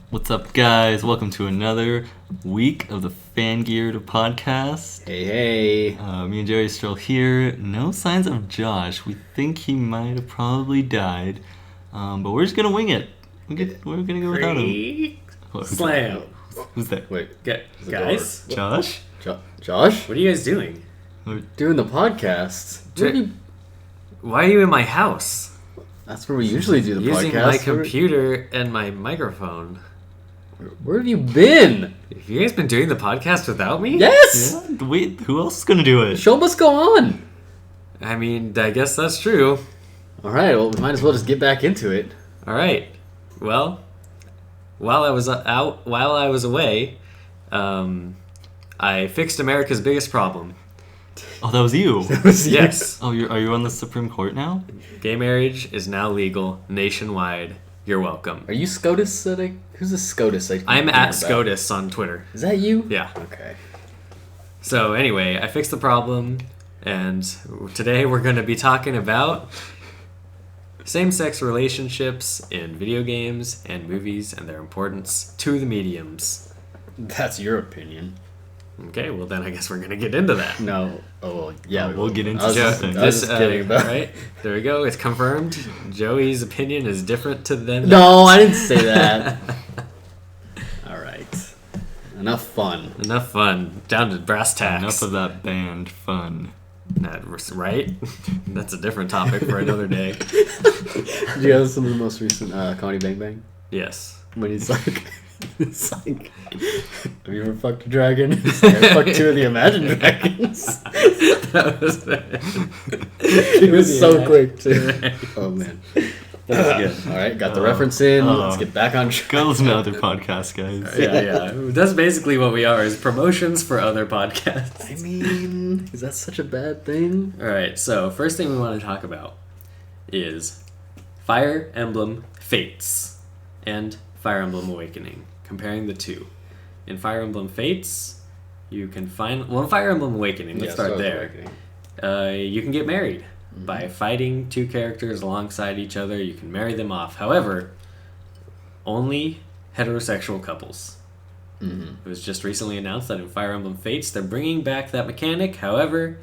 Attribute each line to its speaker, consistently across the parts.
Speaker 1: What's up, guys? Welcome to another week of the Fan Geared podcast.
Speaker 2: Hey.
Speaker 1: Me and Jerry are still here. No signs of Josh. We think he might have probably died, but we're just gonna wing it. We're gonna go without him.
Speaker 3: Slam.
Speaker 1: Who's that?
Speaker 2: Wait,
Speaker 3: Guys,
Speaker 1: Josh?
Speaker 2: Josh?
Speaker 3: what are you guys doing?
Speaker 2: We're doing the podcast.
Speaker 3: Why are you in my house?
Speaker 2: That's where we usually do the
Speaker 3: Using
Speaker 2: podcast.
Speaker 3: my computer and my microphone.
Speaker 2: Where have you been?
Speaker 3: Have you guys been doing the podcast without me?
Speaker 2: Yes!
Speaker 1: Yeah. Wait, who else is gonna do it?
Speaker 2: The show must go on.
Speaker 3: I mean, I guess that's true.
Speaker 2: Alright, well, we might as well just get back into it.
Speaker 3: Alright. Well, while I was away, I fixed America's biggest problem.
Speaker 1: Oh, that was you.
Speaker 3: Yes.
Speaker 1: Oh, are you on the Supreme Court now?
Speaker 3: Gay marriage is now legal nationwide. You're welcome.
Speaker 2: Are you SCOTUS? Who's the SCOTUS?
Speaker 3: I'm at SCOTUS on Twitter.
Speaker 2: Is that you?
Speaker 3: Yeah.
Speaker 2: Okay.
Speaker 3: So anyway, I fixed the problem, and today we're going to be talking about same-sex relationships in video games and movies and their importance to the mediums.
Speaker 2: That's your opinion.
Speaker 3: Okay, well then I guess we're going to get into that.
Speaker 2: No. Oh, well, yeah.
Speaker 1: We'll get into
Speaker 2: I was just-
Speaker 1: something.
Speaker 2: I was just kidding about
Speaker 3: Right? There we go. It's confirmed. Joey's opinion is different to them.
Speaker 2: No, I didn't say that. Alright. Enough fun.
Speaker 3: Enough fun. Down to brass tacks.
Speaker 1: Enough of that band fun.
Speaker 3: Right? That's a different topic for another day.
Speaker 2: Did you guys listen to the most recent Comedy Bang Bang?
Speaker 3: Yes.
Speaker 2: When he's like, have you ever fucked a dragon? He's like, I fucked two of the Imagine Dragons.
Speaker 3: That was
Speaker 2: It was so quick, too. Oh, man. That was good. All right, got the reference in. Let's get back on track.
Speaker 1: Go listen to other podcasts, guys.
Speaker 3: Yeah. That's basically what we are, is promotions for other podcasts.
Speaker 2: I mean, is that such a bad thing?
Speaker 3: All right, so first thing we want to talk about is Fire Emblem Fates and Fire Emblem Awakening, comparing the two. In Fire Emblem Fates, you can find... Well, in Fire Emblem Awakening, let's start there. You can get married. By fighting two characters alongside each other, you can marry them off. However, only heterosexual couples.
Speaker 2: Mm-hmm.
Speaker 3: It was just recently announced that in Fire Emblem Fates, they're bringing back that mechanic. However,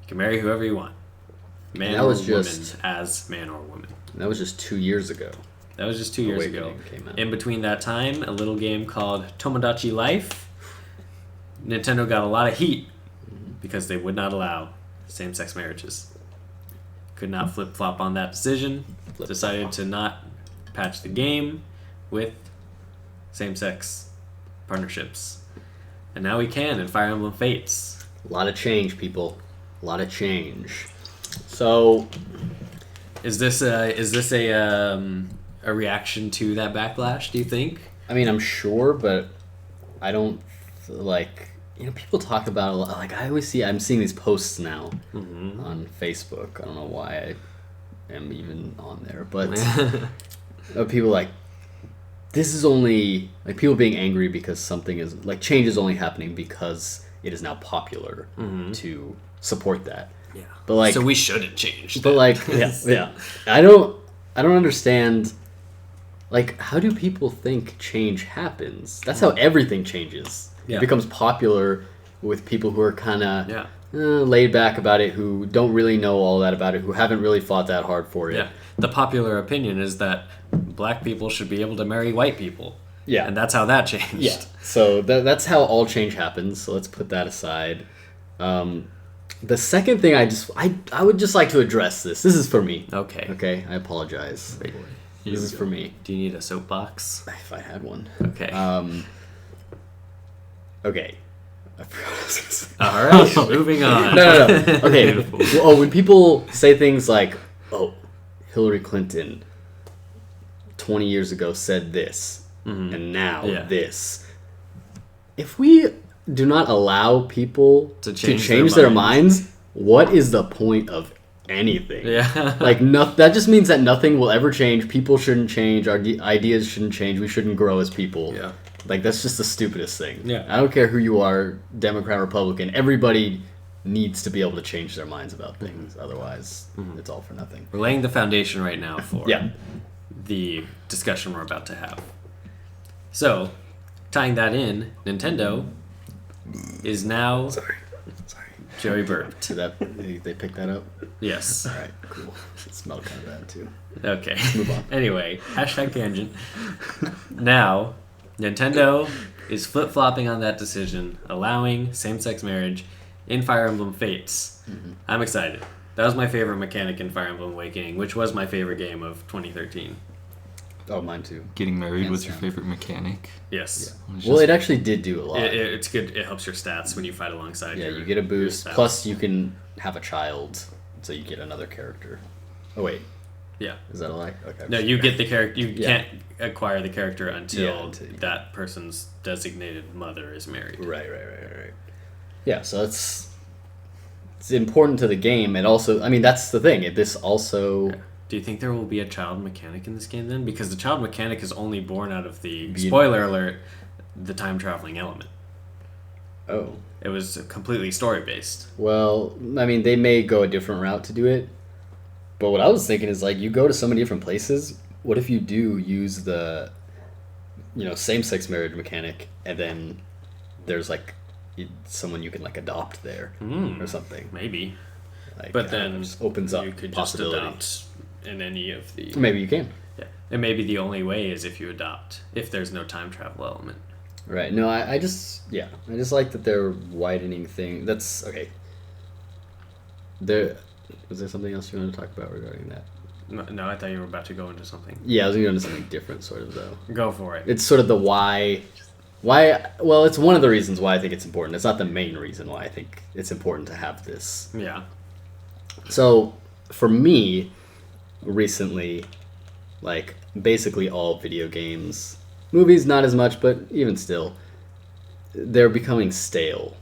Speaker 3: you can marry whoever you want. Man or woman, as man or woman.
Speaker 2: That was just 2 years ago.
Speaker 3: That was just 2 years ago.
Speaker 2: Came out.
Speaker 3: In between that time, a little game called Tomodachi Life. Nintendo got a lot of heat because they would not allow same-sex marriages. Could not flip-flop on that decision. Decided to not patch the game with same-sex partnerships. And now we can in Fire Emblem Fates.
Speaker 2: A lot of change, people. A lot of change. So,
Speaker 3: Is this a reaction to that backlash, do you think?
Speaker 2: I mean, I'm sure, but I don't people talk about it a lot. Like, I'm seeing these posts now on Facebook. I don't know why I am even on there, but people like, this is only, like, people being angry because something is, like, change is only happening because it is now popular to support that.
Speaker 3: Yeah.
Speaker 2: But, like,
Speaker 3: so we shouldn't change.
Speaker 2: But, like, yeah. I don't understand, like, how do people think change happens? That's how everything changes.
Speaker 3: Yeah.
Speaker 2: It becomes popular with people who are kind of laid back about it, who don't really know all that about it, who haven't really fought that hard for it.
Speaker 3: Yeah. The popular opinion is that black people should be able to marry white people.
Speaker 2: Yeah.
Speaker 3: And that's how that changed.
Speaker 2: Yeah. So that's how all change happens. So let's put that aside. The second thing I would just like to address this. This is for me.
Speaker 3: Okay.
Speaker 2: Okay, I apologize. This is for me.
Speaker 3: Do you need a soapbox?
Speaker 2: If I had one.
Speaker 3: Okay.
Speaker 2: Okay. I forgot what I was gonna say.
Speaker 3: All right. Moving on.
Speaker 2: No. Okay. Well, when people say things like, "Oh, Hillary Clinton 20 years ago said this, and now this," if we do not allow people to change their minds, what is the point of anything?
Speaker 3: Yeah.
Speaker 2: Like, that just means that nothing will ever change. People shouldn't change. Our ideas shouldn't change. We shouldn't grow as people.
Speaker 3: Yeah.
Speaker 2: Like, that's just the stupidest thing.
Speaker 3: Yeah.
Speaker 2: I don't care who you are, Democrat, Republican. Everybody needs to be able to change their minds about things. Otherwise, it's all for nothing.
Speaker 3: We're laying the foundation right now for
Speaker 2: Yeah.
Speaker 3: the discussion we're about to have. So, tying that in, Nintendo is now...
Speaker 2: Sorry.
Speaker 3: Joey burped.
Speaker 2: Did they pick that up?
Speaker 3: Yes.
Speaker 2: All right, cool. It smelled kind of bad too.
Speaker 3: Okay.
Speaker 2: Move on.
Speaker 3: Anyway, hashtag tangent. Now, Nintendo is flip-flopping on that decision, allowing same-sex marriage in Fire Emblem Fates.
Speaker 2: Mm-hmm.
Speaker 3: I'm excited. That was my favorite mechanic in Fire Emblem Awakening, which was my favorite game of 2013.
Speaker 2: Oh, mine too.
Speaker 1: Getting married was your
Speaker 2: down.
Speaker 1: favorite mechanic.
Speaker 3: Yes.
Speaker 2: Well, it actually did do a lot.
Speaker 3: It's good. It helps your stats when you fight alongside
Speaker 2: Yeah,
Speaker 3: your
Speaker 2: you get a
Speaker 3: your
Speaker 2: boost.
Speaker 3: spouse.
Speaker 2: Plus, you can have a child, so you get another character. Oh wait,
Speaker 3: Yeah.
Speaker 2: is that a lie? Okay.
Speaker 3: No, you get the character. You
Speaker 2: Yeah.
Speaker 3: can't acquire the character until
Speaker 2: Yeah, until you-
Speaker 3: that person's designated mother is married.
Speaker 2: Right. Yeah, so it's important to the game, and also, I mean, that's the thing. This also.
Speaker 3: Do you think there will be a child mechanic in this game then? Because the child mechanic is only born out of the,
Speaker 2: Be-
Speaker 3: spoiler alert, the time traveling element.
Speaker 2: Oh.
Speaker 3: It was completely story based.
Speaker 2: Well, I mean, they may go a different route to do it, but what I was thinking is, like, you go to so many different places. What if you do use the, same-sex marriage mechanic, and then there's like someone you can like adopt there or something.
Speaker 3: Maybe.
Speaker 2: Like,
Speaker 3: But
Speaker 2: it
Speaker 3: then
Speaker 2: just opens up
Speaker 3: you could just
Speaker 2: possibility.
Speaker 3: adopt in any of the...
Speaker 2: Maybe you can.
Speaker 3: Yeah. And maybe the only way is if you adopt, if there's no time travel element.
Speaker 2: Right. No, I just like that they're widening thing. That's okay. Was there something else you wanted to talk about regarding that?
Speaker 3: No, I thought you were about to go into something.
Speaker 2: Yeah, I was going to go into something different, sort of, though.
Speaker 3: Go for it.
Speaker 2: It's sort of the why. Well, it's one of the reasons why I think it's important. It's not the main reason why I think it's important to have this.
Speaker 3: Yeah.
Speaker 2: So, for me, recently, like, basically all video games, movies not as much, but even still, they're becoming stale.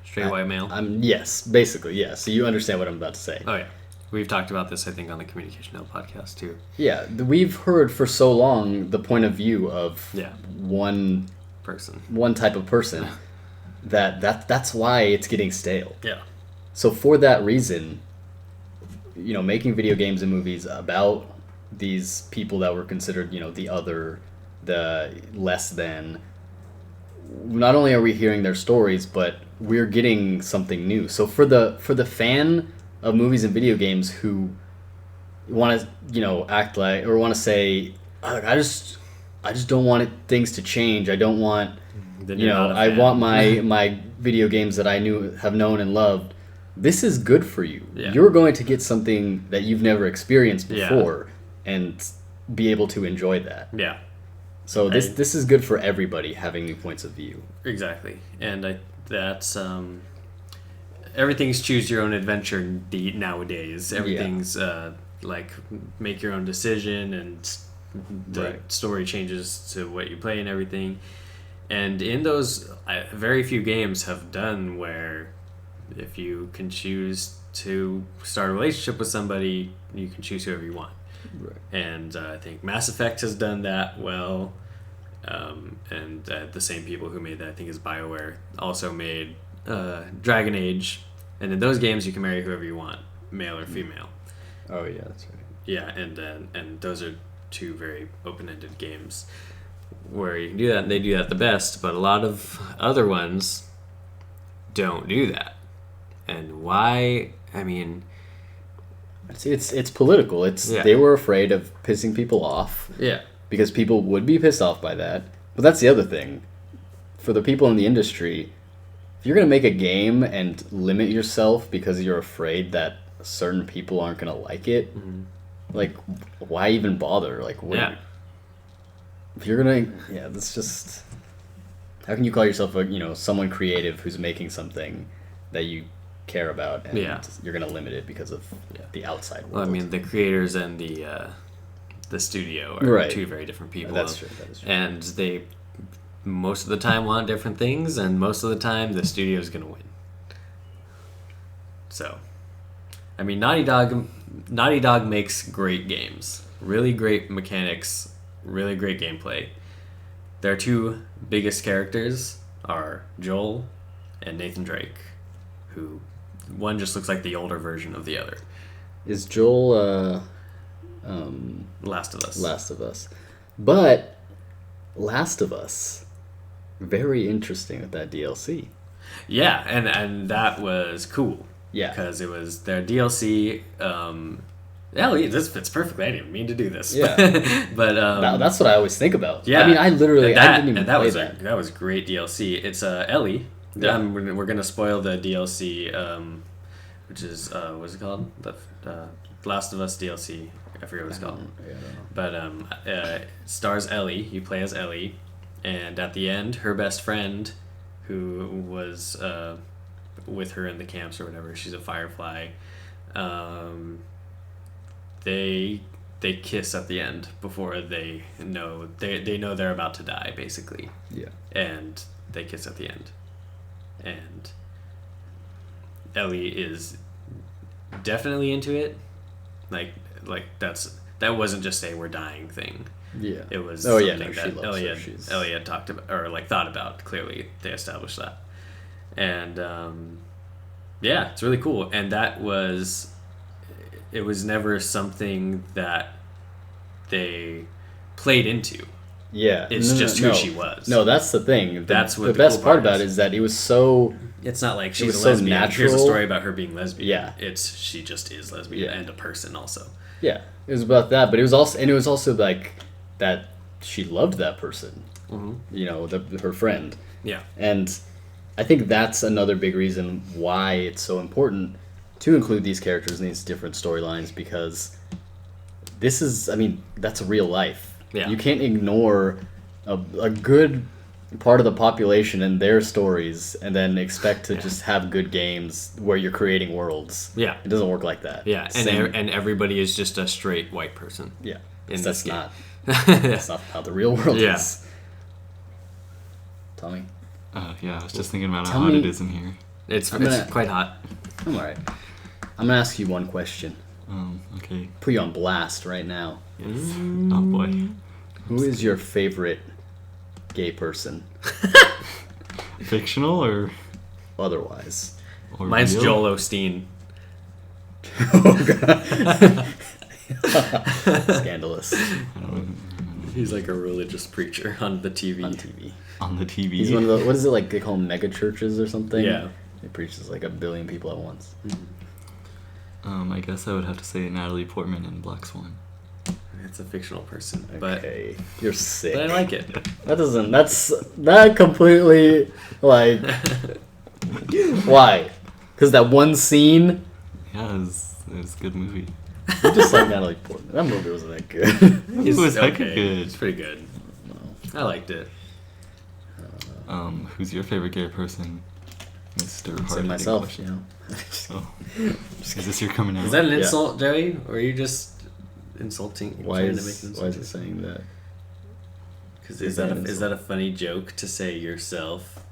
Speaker 3: Straight white male.
Speaker 2: Yes, basically, yes. Yeah. So you understand what I'm about to say.
Speaker 3: Oh, yeah. We've talked about this, I think, on the Communication Note podcast, too.
Speaker 2: Yeah, we've heard for so long the point of view of one type of person that's why it's getting stale.
Speaker 3: Yeah.
Speaker 2: So for that reason, making video games and movies about these people that were considered, the other, the less than, not only are we hearing their stories, but we're getting something new. So for the fan of movies and video games who want to, act like, or want to say, I just don't want things to change. I don't want, I want my video games that I have known and loved. This is good for you.
Speaker 3: Yeah.
Speaker 2: You're going to get something that you've never experienced before and be able to enjoy that.
Speaker 3: Yeah.
Speaker 2: So this is good for everybody having new points of view.
Speaker 3: Exactly. And that's everything's choose your own adventure nowadays. Everything's like make your own decision, and the story changes to what you play and everything. And in those, very few games have done where if you can choose to start a relationship with somebody, you can choose whoever you want.
Speaker 2: Right.
Speaker 3: And I think Mass Effect has done that well. And the same people who made that, I think, is BioWare, also made Dragon Age. And in those games, you can marry whoever you want, male or female.
Speaker 2: Oh yeah, that's right.
Speaker 3: Yeah, and those are two very open-ended games where you can do that, and they do that the best. But a lot of other ones don't do that. And why? I mean,
Speaker 2: it's political. They were afraid of pissing people off.
Speaker 3: Yeah.
Speaker 2: Because people would be pissed off by that. But that's the other thing. For the people in the industry, if you're going to make a game and limit yourself because you're afraid that certain people aren't going to like it, like, why even bother? Like, if you're going to... that's just... How can you call yourself someone creative who's making something that you care about, and you're going to limit it because of the outside world?
Speaker 3: Well, I mean, the creators and the studio are two very different people.
Speaker 2: That's true.
Speaker 3: And they most of the time want different things, and most of the time the studio is going to win. So, I mean, Naughty Dog makes great games, really great mechanics, really great gameplay. Their two biggest characters are Joel and Nathan Drake, who one just looks like the older version of the other.
Speaker 2: Is Joel
Speaker 3: Last of Us.
Speaker 2: Last of Us. But Last of Us. Very interesting with that DLC.
Speaker 3: Yeah, and that was cool.
Speaker 2: Yeah.
Speaker 3: Because it was their DLC. Ellie, this fits perfectly. I didn't mean to do this.
Speaker 2: Yeah.
Speaker 3: But
Speaker 2: That's what I always think about.
Speaker 3: yeah.
Speaker 2: I mean, I literally I didn't even
Speaker 3: that
Speaker 2: play
Speaker 3: was
Speaker 2: that.
Speaker 3: that was great DLC. It's Ellie.
Speaker 2: Yeah.
Speaker 3: We're gonna spoil the DLC, which is what's it called? The Last of Us DLC. I forget what it's called.
Speaker 2: Yeah, I don't know.
Speaker 3: But stars Ellie. You play as Ellie, and at the end, her best friend, who was with her in the camps or whatever, she's a Firefly. They kiss at the end before they know they're about to die, basically.
Speaker 2: Yeah.
Speaker 3: And they kiss at the end, and Ellie is definitely into it. Like that wasn't just a we're dying thing.
Speaker 2: Yeah.
Speaker 3: It was
Speaker 2: Oh, yeah,
Speaker 3: something
Speaker 2: no, she
Speaker 3: that
Speaker 2: loves her.
Speaker 3: Ellie had talked about or like thought about. Clearly, they established that, and yeah, it's really cool. And it was never something that they played into.
Speaker 2: Yeah.
Speaker 3: It's just who she was.
Speaker 2: No, that's the thing.
Speaker 3: That's what
Speaker 2: the
Speaker 3: the
Speaker 2: best
Speaker 3: cool
Speaker 2: part
Speaker 3: part
Speaker 2: about
Speaker 3: is.
Speaker 2: it is that it was so.
Speaker 3: It's not like
Speaker 2: was
Speaker 3: she's a
Speaker 2: so
Speaker 3: lesbian. Here's a
Speaker 2: natural.
Speaker 3: story about her being lesbian.
Speaker 2: Yeah.
Speaker 3: She just is lesbian
Speaker 2: Yeah.
Speaker 3: and a person also.
Speaker 2: Yeah, it was about that, but it was also like that she loved that person.
Speaker 3: Mm-hmm.
Speaker 2: You know, her friend.
Speaker 3: Yeah.
Speaker 2: And I think that's another big reason why it's so important to include these characters in these different storylines, because this is, I mean, that's real life.
Speaker 3: Yeah.
Speaker 2: You can't ignore a good part of the population and their stories and then expect to just have good games where you're creating worlds.
Speaker 3: Yeah.
Speaker 2: It doesn't work like that.
Speaker 3: Yeah, and everybody is just a straight white person.
Speaker 2: Yeah.
Speaker 3: In
Speaker 2: That's
Speaker 3: this game.
Speaker 2: not that's not how the real world
Speaker 3: Yeah.
Speaker 2: is. Tommy?
Speaker 1: Yeah, I was just thinking about
Speaker 2: Tell
Speaker 1: how hot
Speaker 2: me-
Speaker 1: it is in here.
Speaker 3: It's
Speaker 2: gonna-
Speaker 3: quite hot.
Speaker 2: I'm alright. I'm gonna ask you one question.
Speaker 1: Okay.
Speaker 2: Put you on blast right now.
Speaker 1: Yes. Oh boy.
Speaker 2: Who is your favorite gay person?
Speaker 1: Fictional or
Speaker 2: Otherwise.
Speaker 3: Mine's
Speaker 1: real?
Speaker 3: Joel Osteen.
Speaker 2: Scandalous.
Speaker 1: I don't know.
Speaker 3: He's like a religious preacher on the TV.
Speaker 2: On TV.
Speaker 1: On the TV.
Speaker 2: He's one of the, what is it, like they call them mega churches or something?
Speaker 3: Yeah.
Speaker 2: He preaches like 1 billion people at once.
Speaker 1: I guess I would have to say Natalie Portman in Black Swan.
Speaker 3: It's a fictional person,
Speaker 2: Okay. You're sick.
Speaker 3: but I like it.
Speaker 2: That completely, like, why? Because that one scene,
Speaker 1: Yeah, it was a good movie.
Speaker 2: you just like Natalie Portman. That movie wasn't that good.
Speaker 1: It was hecka good.
Speaker 3: It's pretty good. I liked it.
Speaker 1: Who's your favorite gay person, Mr.
Speaker 2: Say
Speaker 1: Hard-hitting
Speaker 2: myself,
Speaker 1: question?
Speaker 2: you know.
Speaker 1: Oh. Is this your coming out?
Speaker 3: Is that an
Speaker 2: Yeah.
Speaker 3: insult, Joey? Or are you just insulting?
Speaker 2: Why
Speaker 3: trying to
Speaker 2: is
Speaker 3: make an
Speaker 2: why is
Speaker 3: insult?
Speaker 2: it saying that?
Speaker 3: Because
Speaker 2: is
Speaker 3: is
Speaker 2: that
Speaker 3: that
Speaker 2: an
Speaker 3: is that a funny joke to say yourself?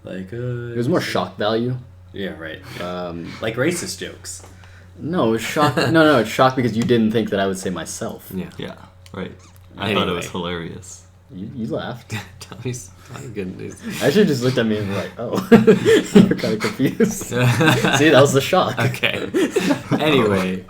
Speaker 3: Like
Speaker 2: It was more shock value.
Speaker 3: Yeah, right.
Speaker 2: Like
Speaker 3: racist jokes.
Speaker 2: no, it was shock. no, it's shock because you didn't think that I would say myself.
Speaker 3: Yeah.
Speaker 1: Yeah, right. I thought it was
Speaker 3: Anyway.
Speaker 1: hilarious.
Speaker 2: You laughed.
Speaker 3: Tommy's good news.
Speaker 2: Actually, just looked at me and was like, "Oh, you're kind of confused." See, that was the shock.
Speaker 3: Okay. Anyway.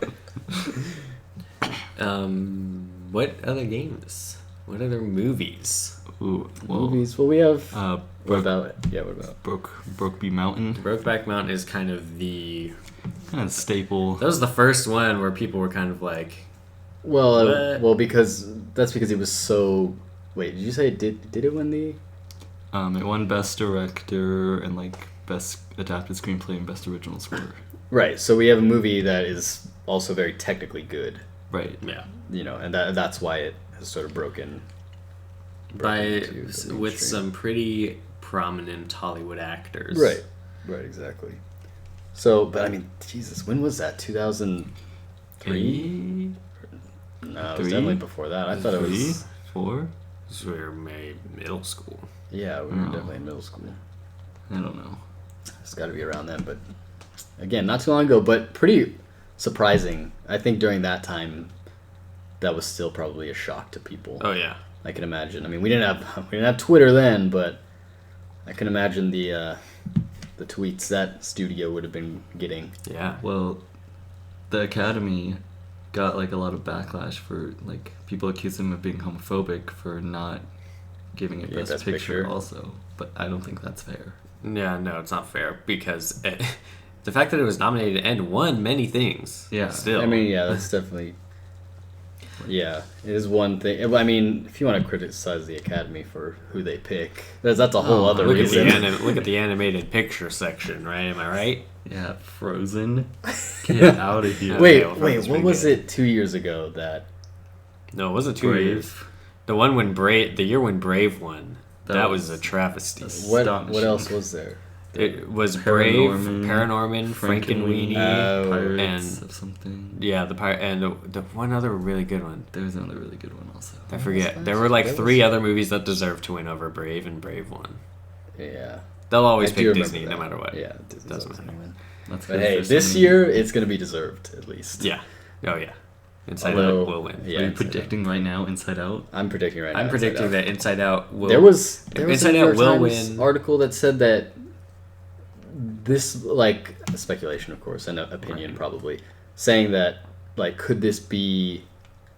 Speaker 3: What other games? What other movies?
Speaker 1: Ooh, well,
Speaker 2: Movies. Well, we have.
Speaker 1: Uh,
Speaker 2: What about? Yeah, what about?
Speaker 1: Brokeback Mountain,
Speaker 3: Brokeback Mountain is kind of the...
Speaker 1: kind of staple.
Speaker 3: That was the first one where people were kind of like...
Speaker 2: Well,
Speaker 3: What?
Speaker 2: because it was so. Wait, did you say it did it win the?
Speaker 1: It won Best Director and like Best Adapted Screenplay and Best Original Score.
Speaker 2: Right. So we have a movie that is also very technically good.
Speaker 1: Right.
Speaker 3: Yeah.
Speaker 2: You know, and that's why it has sort of broken into the
Speaker 3: With
Speaker 2: mainstream.
Speaker 3: some pretty prominent Hollywood actors.
Speaker 2: Right. Right. Exactly. So, but I mean, Jesus, when was that? 2003? No, it was
Speaker 1: Three?
Speaker 2: definitely before that. I thought it
Speaker 1: Three?
Speaker 2: was.
Speaker 1: 4?
Speaker 3: This was middle school.
Speaker 2: Yeah, we were
Speaker 1: No.
Speaker 2: definitely in middle school.
Speaker 1: I don't know.
Speaker 2: It's got to be around then, but again, not too long ago, but pretty surprising. I think during that time, that was still probably a shock to people.
Speaker 3: Oh yeah.
Speaker 2: I can imagine. I mean, we didn't have Twitter then, but I can imagine the tweets that studio would have been getting.
Speaker 3: Yeah.
Speaker 1: Well, the Academy got like a lot of backlash for like people accused them of being homophobic for not giving it Best Picture also, but I don't think that's fair.
Speaker 3: Yeah, no, it's not fair because the fact that it was nominated and won many things.
Speaker 1: Yeah.
Speaker 3: Still.
Speaker 2: I mean, yeah, that's definitely. Yeah, it is one thing. I mean, if you want to criticize the Academy for who they pick, that's a whole other
Speaker 3: look
Speaker 2: reason.
Speaker 3: Look at the animated picture section, right? Am I right?
Speaker 1: Yeah, Frozen. Get out of here.
Speaker 2: Wait,
Speaker 3: Frozen's
Speaker 2: what
Speaker 3: pretty
Speaker 2: was
Speaker 3: good.
Speaker 2: it 2 years ago that?
Speaker 3: No, it wasn't 2
Speaker 1: Brave.
Speaker 3: years. The one when the year when Brave won. That
Speaker 1: That
Speaker 3: was
Speaker 1: was-
Speaker 3: a travesty.
Speaker 2: What
Speaker 1: Astonishing.
Speaker 2: else was there?
Speaker 3: It was Brave,
Speaker 1: Paranorman,
Speaker 3: Paranorman, Frankenweenie,
Speaker 1: Pirates
Speaker 3: and-
Speaker 1: of something.
Speaker 3: yeah, the pirate, and the one other really good one.
Speaker 1: There was another really good one also.
Speaker 3: I forget.
Speaker 2: was
Speaker 3: There
Speaker 2: that?
Speaker 3: were like
Speaker 2: That
Speaker 3: 3
Speaker 2: was-
Speaker 3: other movies that deserved to win over Brave, and Brave won.
Speaker 2: Yeah.
Speaker 3: They'll always
Speaker 2: I do
Speaker 3: pick
Speaker 2: remember
Speaker 3: Disney, no
Speaker 2: that.
Speaker 3: matter what.
Speaker 2: Yeah, Disney's
Speaker 3: Doesn't
Speaker 2: always
Speaker 3: matter.
Speaker 2: gonna win.
Speaker 1: That's
Speaker 2: But
Speaker 1: good
Speaker 2: hey,
Speaker 1: for
Speaker 2: this
Speaker 1: some-
Speaker 2: year it's gonna be deserved at least.
Speaker 3: Yeah. Oh yeah. Inside
Speaker 2: Although-
Speaker 3: Out will win.
Speaker 2: yeah,
Speaker 1: Are you
Speaker 2: Inside
Speaker 1: predicting right now Inside Out?
Speaker 2: I'm predicting right now.
Speaker 3: I'm predicting
Speaker 2: Inside Out.
Speaker 3: that Inside Out will.
Speaker 2: There was a
Speaker 3: Inside
Speaker 2: New
Speaker 3: Out
Speaker 2: York
Speaker 3: will
Speaker 2: Times
Speaker 3: win.
Speaker 2: article that said that this, like, speculation, of course, and opinion
Speaker 3: Right.
Speaker 2: probably, saying that, like, could this be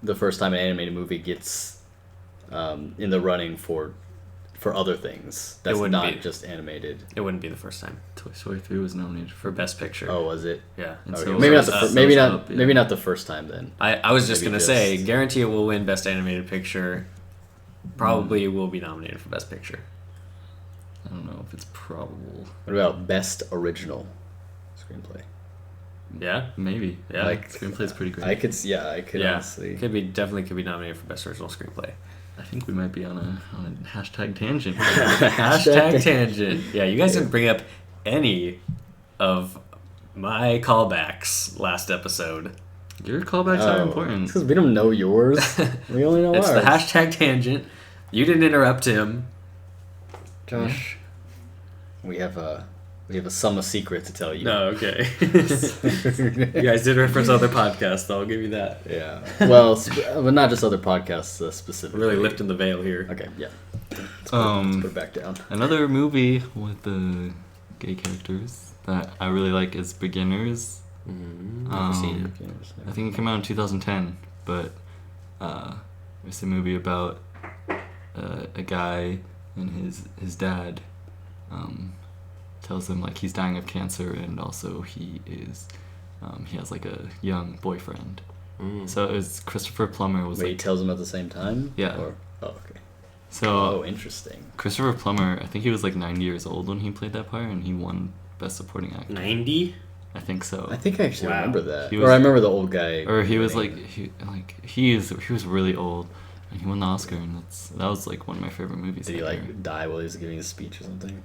Speaker 2: the first time an animated movie gets in the running for other things that's
Speaker 3: wouldn't
Speaker 2: not
Speaker 3: be.
Speaker 2: just animated?
Speaker 3: It wouldn't be the first time
Speaker 1: Toy Story 3 was nominated
Speaker 3: for Best Picture.
Speaker 2: Oh, was it?
Speaker 3: Yeah.
Speaker 1: And
Speaker 2: Okay,
Speaker 1: so
Speaker 2: maybe not
Speaker 1: was-
Speaker 2: the
Speaker 1: so
Speaker 2: fir- maybe
Speaker 1: was
Speaker 2: not
Speaker 1: Up, yeah.
Speaker 2: maybe not the first time then.
Speaker 3: I was just
Speaker 2: Maybe
Speaker 3: gonna say,
Speaker 2: just-
Speaker 3: guarantee it will win Best Animated Picture. Probably will be nominated for Best Picture.
Speaker 1: I don't know if it's probable.
Speaker 2: What about best original screenplay?
Speaker 3: Yeah.
Speaker 1: Maybe.
Speaker 3: Yeah.
Speaker 2: Like,
Speaker 1: Screenplay's pretty great.
Speaker 2: I could honestly.
Speaker 3: Definitely could be nominated for Best Original Screenplay.
Speaker 1: I think we might be on a hashtag tangent.
Speaker 3: Hashtag tangent. Yeah, you guys didn't bring up any of my callbacks last episode.
Speaker 1: Your callbacks are important.
Speaker 2: Because we don't know yours. We only know
Speaker 3: It's
Speaker 2: ours.
Speaker 3: the hashtag tangent. You didn't interrupt him.
Speaker 2: Josh, we have a summer secret to tell you.
Speaker 3: No, okay. You guys did reference other podcasts, I'll give you that.
Speaker 2: Yeah. Well, but not just other podcasts specifically.
Speaker 3: Really lifting the veil here.
Speaker 2: Okay. Yeah. Let's
Speaker 1: Um,
Speaker 2: put it back down.
Speaker 1: Another movie with the gay characters that I really like is Beginners.
Speaker 3: Never seen it.
Speaker 1: I think it came out in 2010, but it's a movie about a guy and his dad tells him like he's dying of cancer, and also he has like a young boyfriend. So it was Christopher Plummer was
Speaker 2: Wait, he
Speaker 1: like
Speaker 2: tells them at the same time?
Speaker 1: Yeah.
Speaker 2: Oh, okay.
Speaker 1: so.
Speaker 2: Oh, interesting.
Speaker 1: Christopher Plummer, I think he was like 90 years old when he played that part, and he won Best Supporting Actor.
Speaker 3: 90?
Speaker 1: I think so.
Speaker 2: I think I actually
Speaker 3: Wow.
Speaker 2: remember that.
Speaker 1: He
Speaker 2: Or
Speaker 1: was-
Speaker 2: I remember the old guy.
Speaker 1: Or he was like
Speaker 2: winning.
Speaker 1: he was really old, and he won the Oscar, and that was like one of my favorite movies.
Speaker 2: Did he
Speaker 1: that year.
Speaker 2: like die while he was giving his speech or something?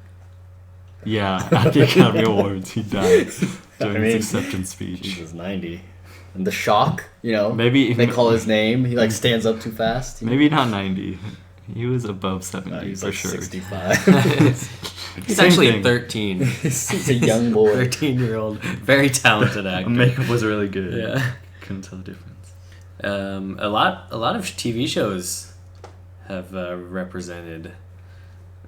Speaker 1: Yeah, at the Academy Awards, he died during
Speaker 2: I mean,
Speaker 1: his acceptance speech.
Speaker 2: Jesus, 90. And the shock,
Speaker 1: Maybe
Speaker 2: they call his name. He like stands up too fast.
Speaker 1: Maybe not 90. He was above 70
Speaker 2: He's
Speaker 1: for
Speaker 2: like
Speaker 1: sure.
Speaker 2: 65.
Speaker 3: He's
Speaker 1: Same
Speaker 3: actually
Speaker 1: thing.
Speaker 3: 13.
Speaker 2: He's a young boy.
Speaker 3: 13-year-old. Very talented actor.
Speaker 1: Makeup was really good.
Speaker 3: Yeah.
Speaker 1: Couldn't tell the difference.
Speaker 3: A lot of TV shows have represented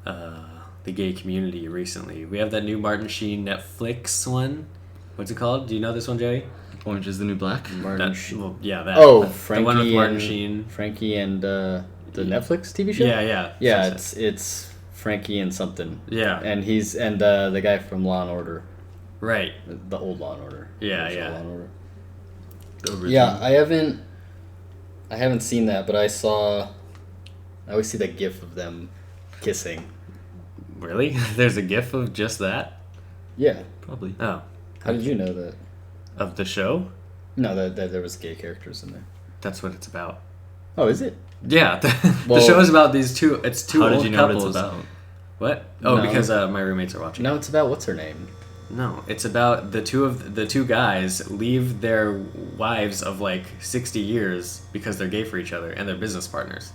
Speaker 3: the gay community recently. We have that new Martin Sheen Netflix one. What's it called? Do you know this one, Joey?
Speaker 1: Orange is the New Black.
Speaker 2: Martin
Speaker 3: That,
Speaker 2: Sheen.
Speaker 3: well, yeah, that.
Speaker 2: Oh,
Speaker 3: the
Speaker 2: Frankie
Speaker 3: one with Martin
Speaker 2: and
Speaker 3: Sheen.
Speaker 2: Frankie and the Netflix TV show.
Speaker 3: Yeah.
Speaker 2: Yeah,
Speaker 3: That's
Speaker 2: it's Frankie and something.
Speaker 3: Yeah.
Speaker 2: And he's the guy from Law and Order,
Speaker 3: Right.
Speaker 2: the old Law and Order.
Speaker 3: Yeah,
Speaker 2: Original
Speaker 3: yeah.
Speaker 2: Law and Order.
Speaker 1: The original.
Speaker 2: Yeah, I haven't seen that, but I always see that GIF of them kissing.
Speaker 3: Really? There's a GIF of just that?
Speaker 2: Yeah.
Speaker 1: Probably.
Speaker 3: Oh.
Speaker 2: How did you know that?
Speaker 3: Of the show?
Speaker 2: No, that there was gay characters in there.
Speaker 3: That's what it's about.
Speaker 2: Oh, is it?
Speaker 3: Yeah. The
Speaker 2: Well-
Speaker 3: show is about these two. It's two
Speaker 1: How
Speaker 3: old
Speaker 1: did you know
Speaker 3: couples.
Speaker 1: what it's about?
Speaker 3: What? Oh,
Speaker 2: No.
Speaker 3: because my roommates are watching.
Speaker 2: No, it's about what's her name.
Speaker 3: No, it's about the two guys leave their wives of like 60 years because they're gay for each other and they're business partners.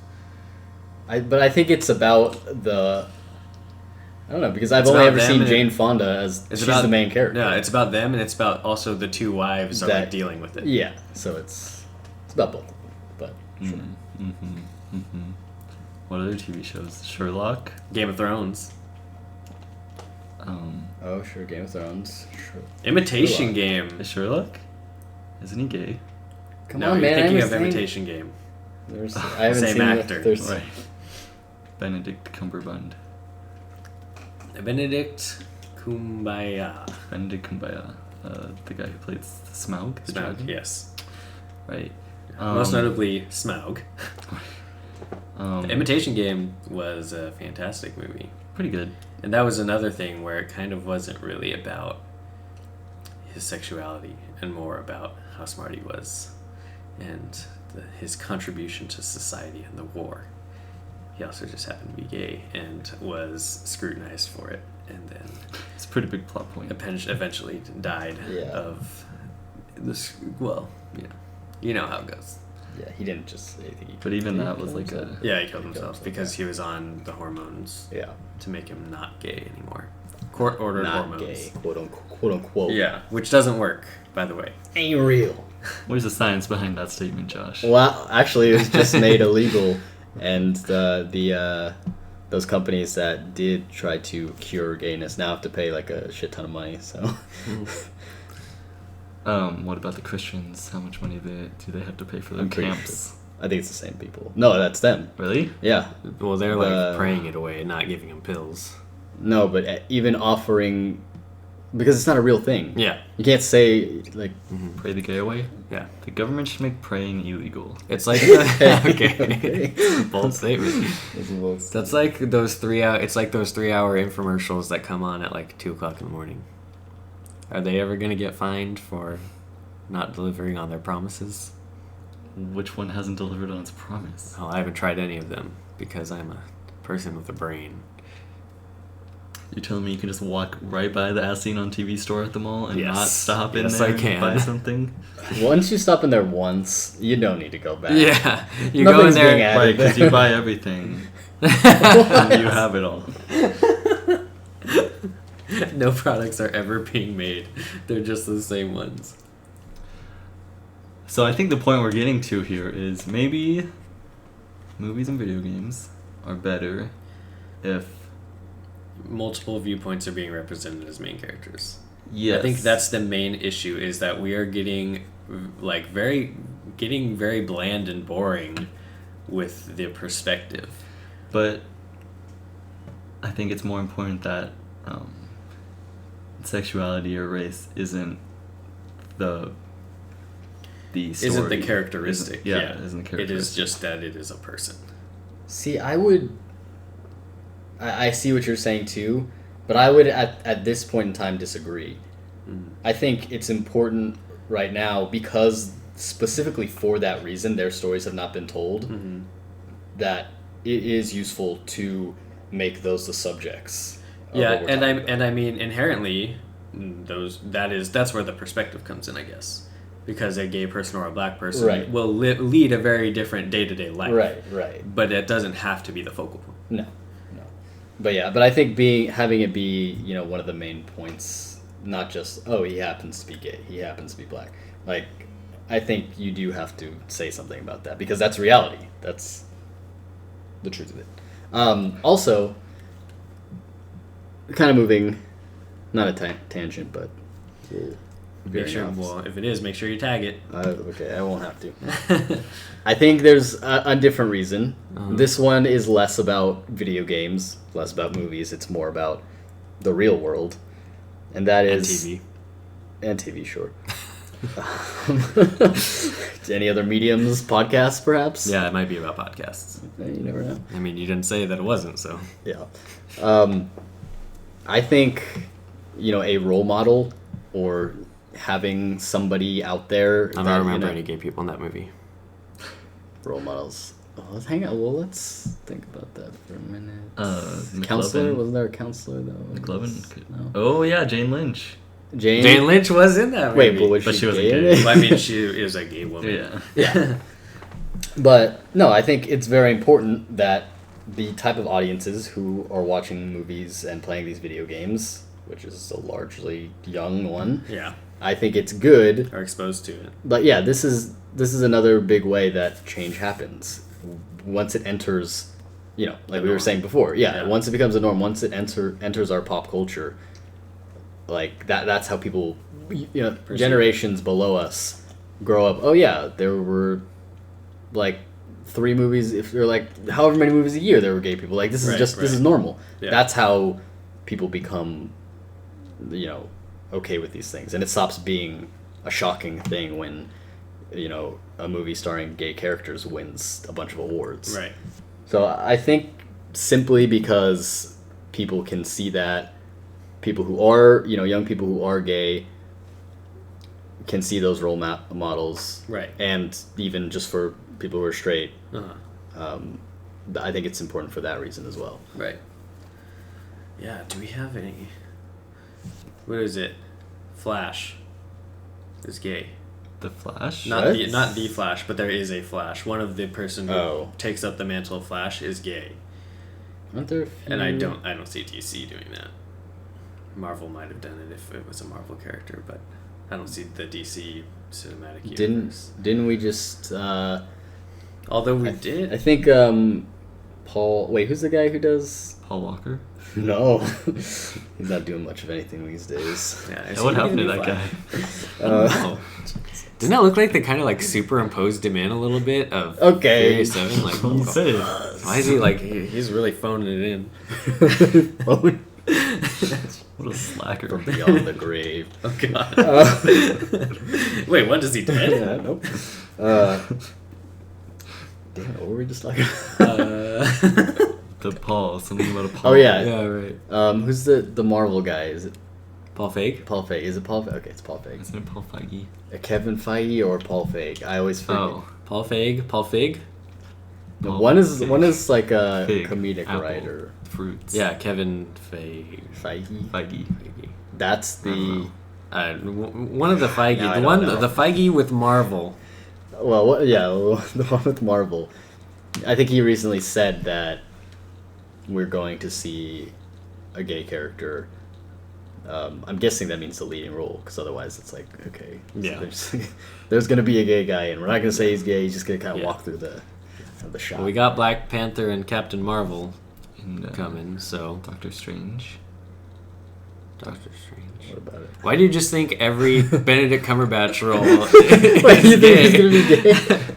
Speaker 2: But I think it's about I don't know, because I've
Speaker 3: It's
Speaker 2: only
Speaker 3: about
Speaker 2: ever
Speaker 3: them
Speaker 2: seen
Speaker 3: and
Speaker 2: Jane Fonda as
Speaker 3: It's
Speaker 2: she's
Speaker 3: about
Speaker 2: the main character.
Speaker 3: Yeah, it's about them and it's about also the two wives are
Speaker 2: That-
Speaker 3: like dealing with it.
Speaker 2: Yeah, so it's about both of them. But sure.
Speaker 1: What other TV shows? Sherlock.
Speaker 3: Game of Thrones.
Speaker 2: Oh, sure, Game of Thrones. Sure.
Speaker 3: Imitation
Speaker 2: Sherlock.
Speaker 3: Game.
Speaker 1: Is Sherlock? Isn't he gay?
Speaker 2: Come
Speaker 3: No,
Speaker 2: on,
Speaker 3: you're
Speaker 2: man.
Speaker 3: thinking
Speaker 2: I
Speaker 3: of
Speaker 2: haven't seen-
Speaker 3: Imitation Game.
Speaker 2: I haven't
Speaker 3: Same
Speaker 2: seen
Speaker 3: actor.
Speaker 2: There's,
Speaker 1: Right. Benedict Cumberbatch.
Speaker 3: Benedict Kumbaya.
Speaker 1: Benedict Cumberbatch. The guy who plays Smaug. The
Speaker 3: Smaug,
Speaker 1: dragon?
Speaker 3: yes.
Speaker 1: Right.
Speaker 3: Most notably, Smaug.
Speaker 1: Um,
Speaker 3: The Imitation Game was a fantastic movie.
Speaker 1: Pretty good.
Speaker 3: And that was another thing where it kind of wasn't really about his sexuality and more about how smart he was and his contribution to society and the war. He also just happened to be gay and was scrutinized for it, and then
Speaker 1: It's a pretty big plot point.
Speaker 3: eventually died of this. Well, you know how it goes.
Speaker 2: Yeah, he didn't just say anything.
Speaker 1: But even that was like a...
Speaker 3: Yeah, he killed himself because he was on the hormones.
Speaker 2: Yeah.
Speaker 3: To make him not gay anymore. Court-ordered
Speaker 2: Not
Speaker 3: hormones.
Speaker 2: gay, quote unquote.
Speaker 3: Yeah, which doesn't work, by the way.
Speaker 2: Ain't real.
Speaker 1: Where's the science behind that statement, Josh?
Speaker 2: Well, actually, it was just made illegal, and those companies that did try to cure gayness now have to pay like a shit ton of money. So.
Speaker 1: What about the Christians? How much money do they have to pay for their
Speaker 2: I'm pretty
Speaker 1: camps?
Speaker 2: sure. I think it's the same people. No, that's them.
Speaker 1: Really?
Speaker 2: Yeah.
Speaker 3: Well, they're like praying it away and not giving him pills.
Speaker 2: No, but even offering, because it's not a real thing.
Speaker 3: Yeah.
Speaker 2: You can't say like.
Speaker 1: Pray the gay away?
Speaker 3: Yeah.
Speaker 1: The government should make praying illegal.
Speaker 3: It's like okay. Bold statement. That's like those 3 hour. It's like those 3 hour infomercials that come on at like 2:00 in the morning. Are they ever gonna get fined for not delivering on their promises?
Speaker 1: Which one hasn't delivered on its promise?
Speaker 3: Oh, I haven't tried any of them because I'm a person with a brain.
Speaker 1: You're telling me you can just walk right by the as seen on TV store at the mall and
Speaker 3: Yes.
Speaker 1: not stop in
Speaker 3: Yes,
Speaker 1: there
Speaker 3: I can.
Speaker 1: and buy something?
Speaker 2: Once you stop in there once, you don't need to go back.
Speaker 3: Yeah, you go in
Speaker 2: Nothing's being
Speaker 3: there.
Speaker 2: added.
Speaker 1: Right, because you buy everything and you have it all.
Speaker 3: No products are ever being made. They're just the same ones.
Speaker 1: So I think the point we're getting to here is maybe movies and video games are better if...
Speaker 3: Multiple viewpoints are being represented as main characters.
Speaker 1: Yes.
Speaker 3: I think that's the main issue, is that we are getting very bland and boring with the perspective.
Speaker 1: But I think it's more important that sexuality or race isn't the story.
Speaker 3: Isn't the characteristic.
Speaker 1: Isn't the characteristic.
Speaker 3: It is just that it is a person.
Speaker 2: See, I see what you're saying too, but I would at this point in time disagree. I think it's important right now because specifically for that reason their stories have not been told, that it is useful to make those the subjects.
Speaker 3: Yeah, and I mean inherently that's where the perspective comes in, I guess. Because a gay person or a black person will lead a very different day-to-day life.
Speaker 2: Right.
Speaker 3: But it doesn't have to be the focal point.
Speaker 2: No. But I think having it be, one of the main points, not just, oh, he happens to be gay, he happens to be black. Like, I think you do have to say something about that because that's reality. That's the truth of it. Also, kind of moving, not a tangent, but
Speaker 3: If it is, make sure you tag it.
Speaker 2: Okay, I won't have to. I think there's a different reason. This one is less about video games, less about movies. It's more about the real world, and that is and TV, sure. Any other mediums, podcasts, perhaps?
Speaker 3: Yeah, it might be about podcasts.
Speaker 2: You never know.
Speaker 3: I mean, you didn't say that it wasn't, so.
Speaker 2: Yeah. I think, a role model or having somebody out there.
Speaker 3: I don't remember any gay people in that movie.
Speaker 2: Role models. Oh, let's hang out. Well, let's think about that for a minute. Counselor?
Speaker 1: McLovin.
Speaker 2: Wasn't there a counselor though?
Speaker 1: McLovin?
Speaker 2: No.
Speaker 1: Oh yeah, Jane Lynch.
Speaker 3: Jane Lynch was in that movie.
Speaker 2: Wait, but
Speaker 1: she wasn't
Speaker 2: gay?
Speaker 1: gay.
Speaker 3: Well, I mean, she is a gay woman.
Speaker 1: Yeah.
Speaker 2: But no, I think it's very important that the type of audiences who are watching movies and playing these video games, which is a largely young one,
Speaker 3: Yeah.
Speaker 2: I think it's good.
Speaker 3: Are exposed to it.
Speaker 2: But yeah, this is another big way that change happens. Once it enters, like we were saying before, once it becomes a norm, once it enters our pop culture, like that's how people, generations below us grow up. Oh yeah, there were like 3 movies, if they're like however many movies a year there were gay people. Like this is this is normal.
Speaker 3: Yeah.
Speaker 2: That's how people become, okay with these things, and it stops being a shocking thing when, a movie starring gay characters wins a bunch of awards.
Speaker 3: Right.
Speaker 2: So I think simply because people can see that, people who are, young people who are gay can see those role models.
Speaker 3: Right.
Speaker 2: And even just for people who are straight,
Speaker 3: Uh-huh.
Speaker 2: I think it's important for that reason as well.
Speaker 3: Right. Yeah, do we have any... What is it? Flash is gay.
Speaker 1: The Flash?
Speaker 3: Not the Flash, but there is a Flash. One of the person who takes up the mantle of Flash is gay.
Speaker 2: Aren't there a few...
Speaker 3: And I don't see DC doing that. Marvel might have done it if it was a Marvel character, but I don't see the DC cinematic universe.
Speaker 2: Didn't we just...
Speaker 3: Although we did.
Speaker 2: I think Paul... Wait, who's the guy who does...
Speaker 1: Paul Walker?
Speaker 2: No. He's not doing much of anything these days.
Speaker 3: Yeah,
Speaker 1: What happened to that guy?
Speaker 3: Oh. Doesn't that look like they kind of like superimposed him in a little bit of
Speaker 2: Okay.
Speaker 3: Furious 7? Like,
Speaker 1: You say it.
Speaker 3: why is he like he's really phoning it in?
Speaker 1: What a slacker.
Speaker 2: From beyond the grave.
Speaker 3: Oh god. Wait, what, does he dead?
Speaker 2: Yeah, nope. Damn, what were we just talking about?
Speaker 1: The Paul. Something about a Paul.
Speaker 2: Oh, yeah.
Speaker 3: Yeah, right.
Speaker 2: Who's the Marvel guy? Is it
Speaker 3: Paul Feig?
Speaker 2: Paul Feig? Is it Paul Feig? Okay, it's Paul Feig.
Speaker 1: Isn't it Paul Feige?
Speaker 2: Kevin Feige or Paul Feig? I always forget.
Speaker 1: Oh.
Speaker 3: Paul Feig? Paul Feig?
Speaker 2: No,
Speaker 1: Paul
Speaker 2: one is
Speaker 1: Feig.
Speaker 2: like a
Speaker 1: Fig.
Speaker 2: comedic
Speaker 1: Apple.
Speaker 2: writer.
Speaker 1: Fruits.
Speaker 3: Yeah, Kevin Feig.
Speaker 2: Feige.
Speaker 1: Feige.
Speaker 2: That's the...
Speaker 3: One of the Feige.
Speaker 2: No, I
Speaker 3: the
Speaker 2: don't
Speaker 3: one,
Speaker 2: know.
Speaker 3: the Feige with Marvel.
Speaker 2: Well, the one with Marvel. I think he recently said that we're going to see a gay character. I'm guessing that means the leading role, because otherwise it's like, okay.
Speaker 3: Yeah.
Speaker 2: There's going to be a gay guy, and we're not going to say he's gay. He's just going to kind of
Speaker 3: Yeah.
Speaker 2: walk through the shot.
Speaker 3: Well, we got Black Panther and Captain Marvel
Speaker 1: And,
Speaker 3: coming, so
Speaker 1: Doctor Strange.
Speaker 3: Doctor Strange.
Speaker 2: What about it?
Speaker 3: Why do you just think every Benedict Cumberbatch role
Speaker 2: Wait, you
Speaker 3: is
Speaker 2: think he's going
Speaker 3: gay?
Speaker 2: to be gay?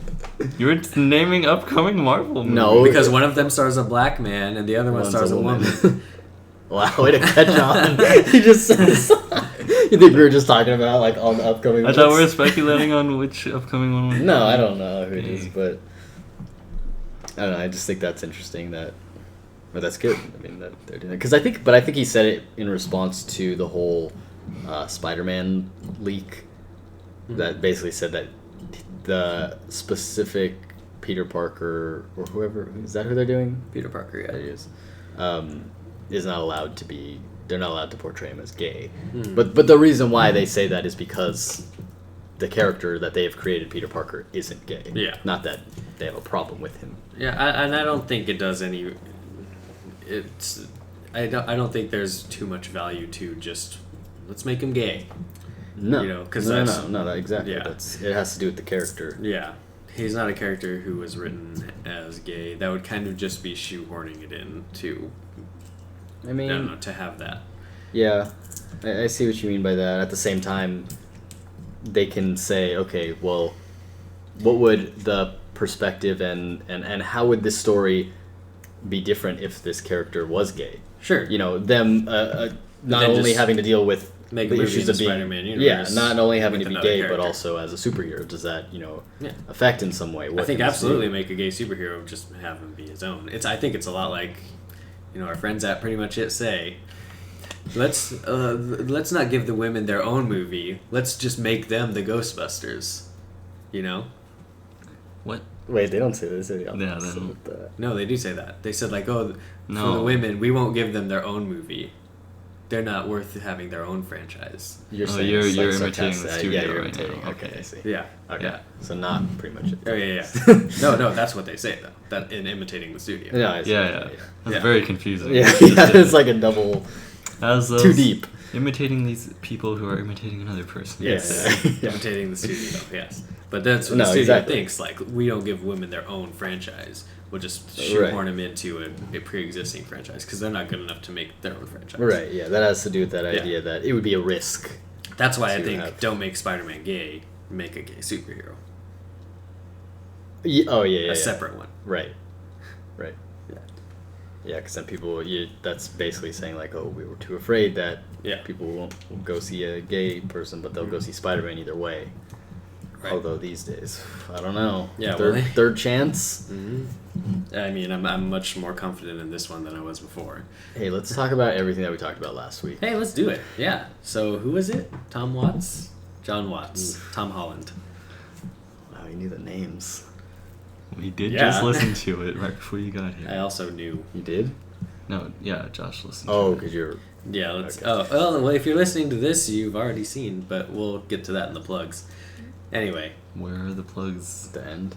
Speaker 1: You were naming upcoming Marvel movies.
Speaker 2: No.
Speaker 3: Because one of them stars a black man and the other one
Speaker 2: One's
Speaker 3: stars a woman.
Speaker 2: Wow, way to catch on. He just says... You think we were just talking about, like, all the upcoming
Speaker 1: I thought we were
Speaker 2: ones?
Speaker 1: speculating on which upcoming one was.
Speaker 2: No, I don't know who it is, but... I don't know, I just think that's interesting that... But that's good. I mean, that they're doing it. Because I think he said it in response to the whole SpiderMan leak that basically said that the specific Peter Parker, or whoever... Is that who they're doing?
Speaker 3: Peter Parker,
Speaker 2: Yeah,
Speaker 3: yeah.
Speaker 2: it is not allowed to be... They're not allowed to portray him as gay. But the reason why they say that is because the character that they have created, Peter Parker, isn't gay.
Speaker 3: Yeah.
Speaker 2: Not that they have a problem with him.
Speaker 3: Yeah, and I don't think it does any... It's... I don't think there's too much value to just... Let's make him gay.
Speaker 2: No.
Speaker 3: You know, 'cause
Speaker 2: no,
Speaker 3: that's-
Speaker 2: no, exactly.
Speaker 3: yeah.
Speaker 2: It has to do with the character.
Speaker 3: Yeah. He's not a character who was written as gay. That would kind of just be shoehorning it in to...
Speaker 2: I mean...
Speaker 3: I don't know, to have that.
Speaker 2: Yeah, I see what you mean by that. At the same time, they can say, okay, well, what would the perspective and how would this story be different if this character was gay?
Speaker 3: Sure.
Speaker 2: You know, them not
Speaker 3: then
Speaker 2: only
Speaker 3: just
Speaker 2: having to deal with
Speaker 3: make
Speaker 2: the
Speaker 3: a movie
Speaker 2: issues
Speaker 3: in
Speaker 2: of
Speaker 3: the
Speaker 2: being
Speaker 3: Spider-Man
Speaker 2: yeah,
Speaker 3: universe
Speaker 2: not only having
Speaker 3: with
Speaker 2: to be
Speaker 3: another
Speaker 2: gay,
Speaker 3: character.
Speaker 2: but also as a superhero. Does that
Speaker 3: Yeah.
Speaker 2: affect in some way?
Speaker 3: I
Speaker 2: what
Speaker 3: think
Speaker 2: him as
Speaker 3: absolutely
Speaker 2: being?
Speaker 3: make a gay superhero, just have him be his own. I think it's a lot like, our friends at Pretty Much It say, let's not give the women their own movie. Let's just make them the Ghostbusters. You know?
Speaker 1: What?
Speaker 2: Wait, they don't say this. They
Speaker 1: Yeah, then-
Speaker 3: No, they do say that. They said like, for
Speaker 1: No.
Speaker 3: the women, we won't give them their own movie. They're not worth having their own franchise.
Speaker 2: You're
Speaker 1: Oh,
Speaker 2: saying
Speaker 1: you're-
Speaker 2: it's, like,
Speaker 1: you're imitating
Speaker 2: sarcastic.
Speaker 1: the studio
Speaker 2: Yeah, you're
Speaker 1: right now.
Speaker 2: imitating. Okay,
Speaker 1: Okay.
Speaker 2: I see.
Speaker 3: Yeah.
Speaker 2: Okay.
Speaker 1: Yeah.
Speaker 2: So not pretty much it.
Speaker 3: Oh yeah. No, that's what they say though. That in imitating the studio.
Speaker 2: No, I see.
Speaker 1: Yeah. That's
Speaker 3: Yeah.
Speaker 1: very confusing.
Speaker 2: Yeah, it's like a double...
Speaker 1: As those
Speaker 2: Too deep.
Speaker 1: Imitating these people who are imitating another person.
Speaker 3: Yes.
Speaker 2: Yeah.
Speaker 3: Imitating the studio, yes. But that's what
Speaker 2: No,
Speaker 3: the studio
Speaker 2: exactly.
Speaker 3: thinks. Like, we don't give women their own franchise. We'll just shoehorn them into a pre-existing franchise because they're not good enough to make their own franchise.
Speaker 2: Right, yeah, that has to do with that
Speaker 3: Yeah.
Speaker 2: idea that it would be a risk.
Speaker 3: That's why I
Speaker 2: To
Speaker 3: think
Speaker 2: have-
Speaker 3: don't make Spider-Man gay, make a gay superhero.
Speaker 2: Yeah.
Speaker 3: A separate one.
Speaker 2: Right.
Speaker 3: Yeah.
Speaker 2: Yeah, because then people, that's basically saying like, oh, we were too afraid that
Speaker 3: Yeah.
Speaker 2: people won't go see a gay person, but they'll go see Spider-Man either way.
Speaker 3: Right.
Speaker 2: Although these days, I don't know.
Speaker 3: Yeah,
Speaker 2: Third chance.
Speaker 3: Mm-hmm. I mean, I'm much more confident in this one than I was before.
Speaker 2: Hey, let's talk about everything that we talked about last week.
Speaker 3: Hey, let's do it. Yeah. So who was it? Tom Watts? John Watts. Tom Holland.
Speaker 2: Wow, you knew the names.
Speaker 1: We did
Speaker 3: Yeah.
Speaker 1: just listen to it right before you got here.
Speaker 3: I also knew.
Speaker 2: You did?
Speaker 1: No, yeah, Josh listened
Speaker 2: Oh,
Speaker 1: to it.
Speaker 2: because you're...
Speaker 3: Yeah, let's.
Speaker 2: Okay.
Speaker 3: Oh, well, if you're listening to this, you've already seen, but we'll get to that in the plugs. Anyway,
Speaker 1: Where are the plugs?
Speaker 2: at the end.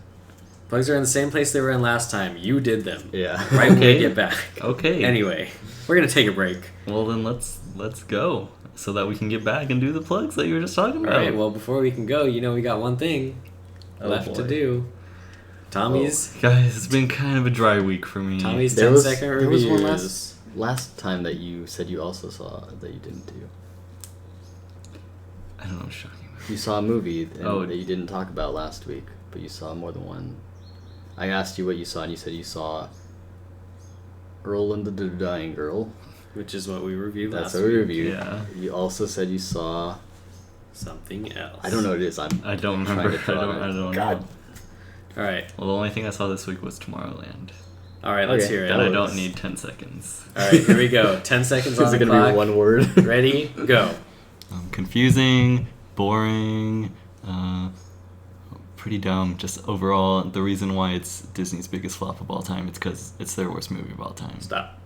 Speaker 3: plugs are in the same place they were in last time. You did them.
Speaker 2: Yeah.
Speaker 3: Right when we
Speaker 1: Okay.
Speaker 3: get back.
Speaker 1: Okay.
Speaker 3: Anyway, we're going to take a break.
Speaker 1: Well, then let's go so that we can get back and do the plugs that you were just talking
Speaker 3: All
Speaker 1: about.
Speaker 3: right, well, before we can go, we got one thing left to
Speaker 2: boy.
Speaker 3: do. Tommy's
Speaker 1: Guys, it's been kind of a dry week for me.
Speaker 3: Tommy's
Speaker 2: There
Speaker 3: 10-second
Speaker 2: there
Speaker 3: reviews.
Speaker 2: was one last time that you said you also saw that you didn't do.
Speaker 1: I don't know what you're talking about.
Speaker 2: You saw a movie
Speaker 1: Oh.
Speaker 2: that you didn't talk about last week, but you saw more than one. I asked you what you saw, and you said you saw Earl and the Dying Girl.
Speaker 3: Which is what we reviewed
Speaker 2: That's
Speaker 3: last
Speaker 2: what we
Speaker 3: week.
Speaker 2: reviewed.
Speaker 1: Yeah.
Speaker 2: You also said you saw...
Speaker 3: Something else.
Speaker 2: I don't know what it is.
Speaker 1: I don't
Speaker 2: trying
Speaker 1: remember.
Speaker 2: to draw it.
Speaker 1: I don't
Speaker 2: God.
Speaker 1: know.
Speaker 3: All right.
Speaker 1: Well, the only thing I saw this week was Tomorrowland.
Speaker 3: All right, let's
Speaker 2: Okay,
Speaker 3: hear it.
Speaker 1: And
Speaker 2: that
Speaker 1: I
Speaker 2: was-
Speaker 1: don't need 10 seconds.
Speaker 3: All right, here we go. 10 seconds on
Speaker 2: Is
Speaker 3: the
Speaker 2: it going
Speaker 3: clock.
Speaker 2: to be one word?
Speaker 3: Ready? Go.
Speaker 1: Confusing, boring, pretty dumb. Just overall, the reason why it's Disney's biggest flop of all time, it's because it's their worst movie of all time.
Speaker 3: Stop.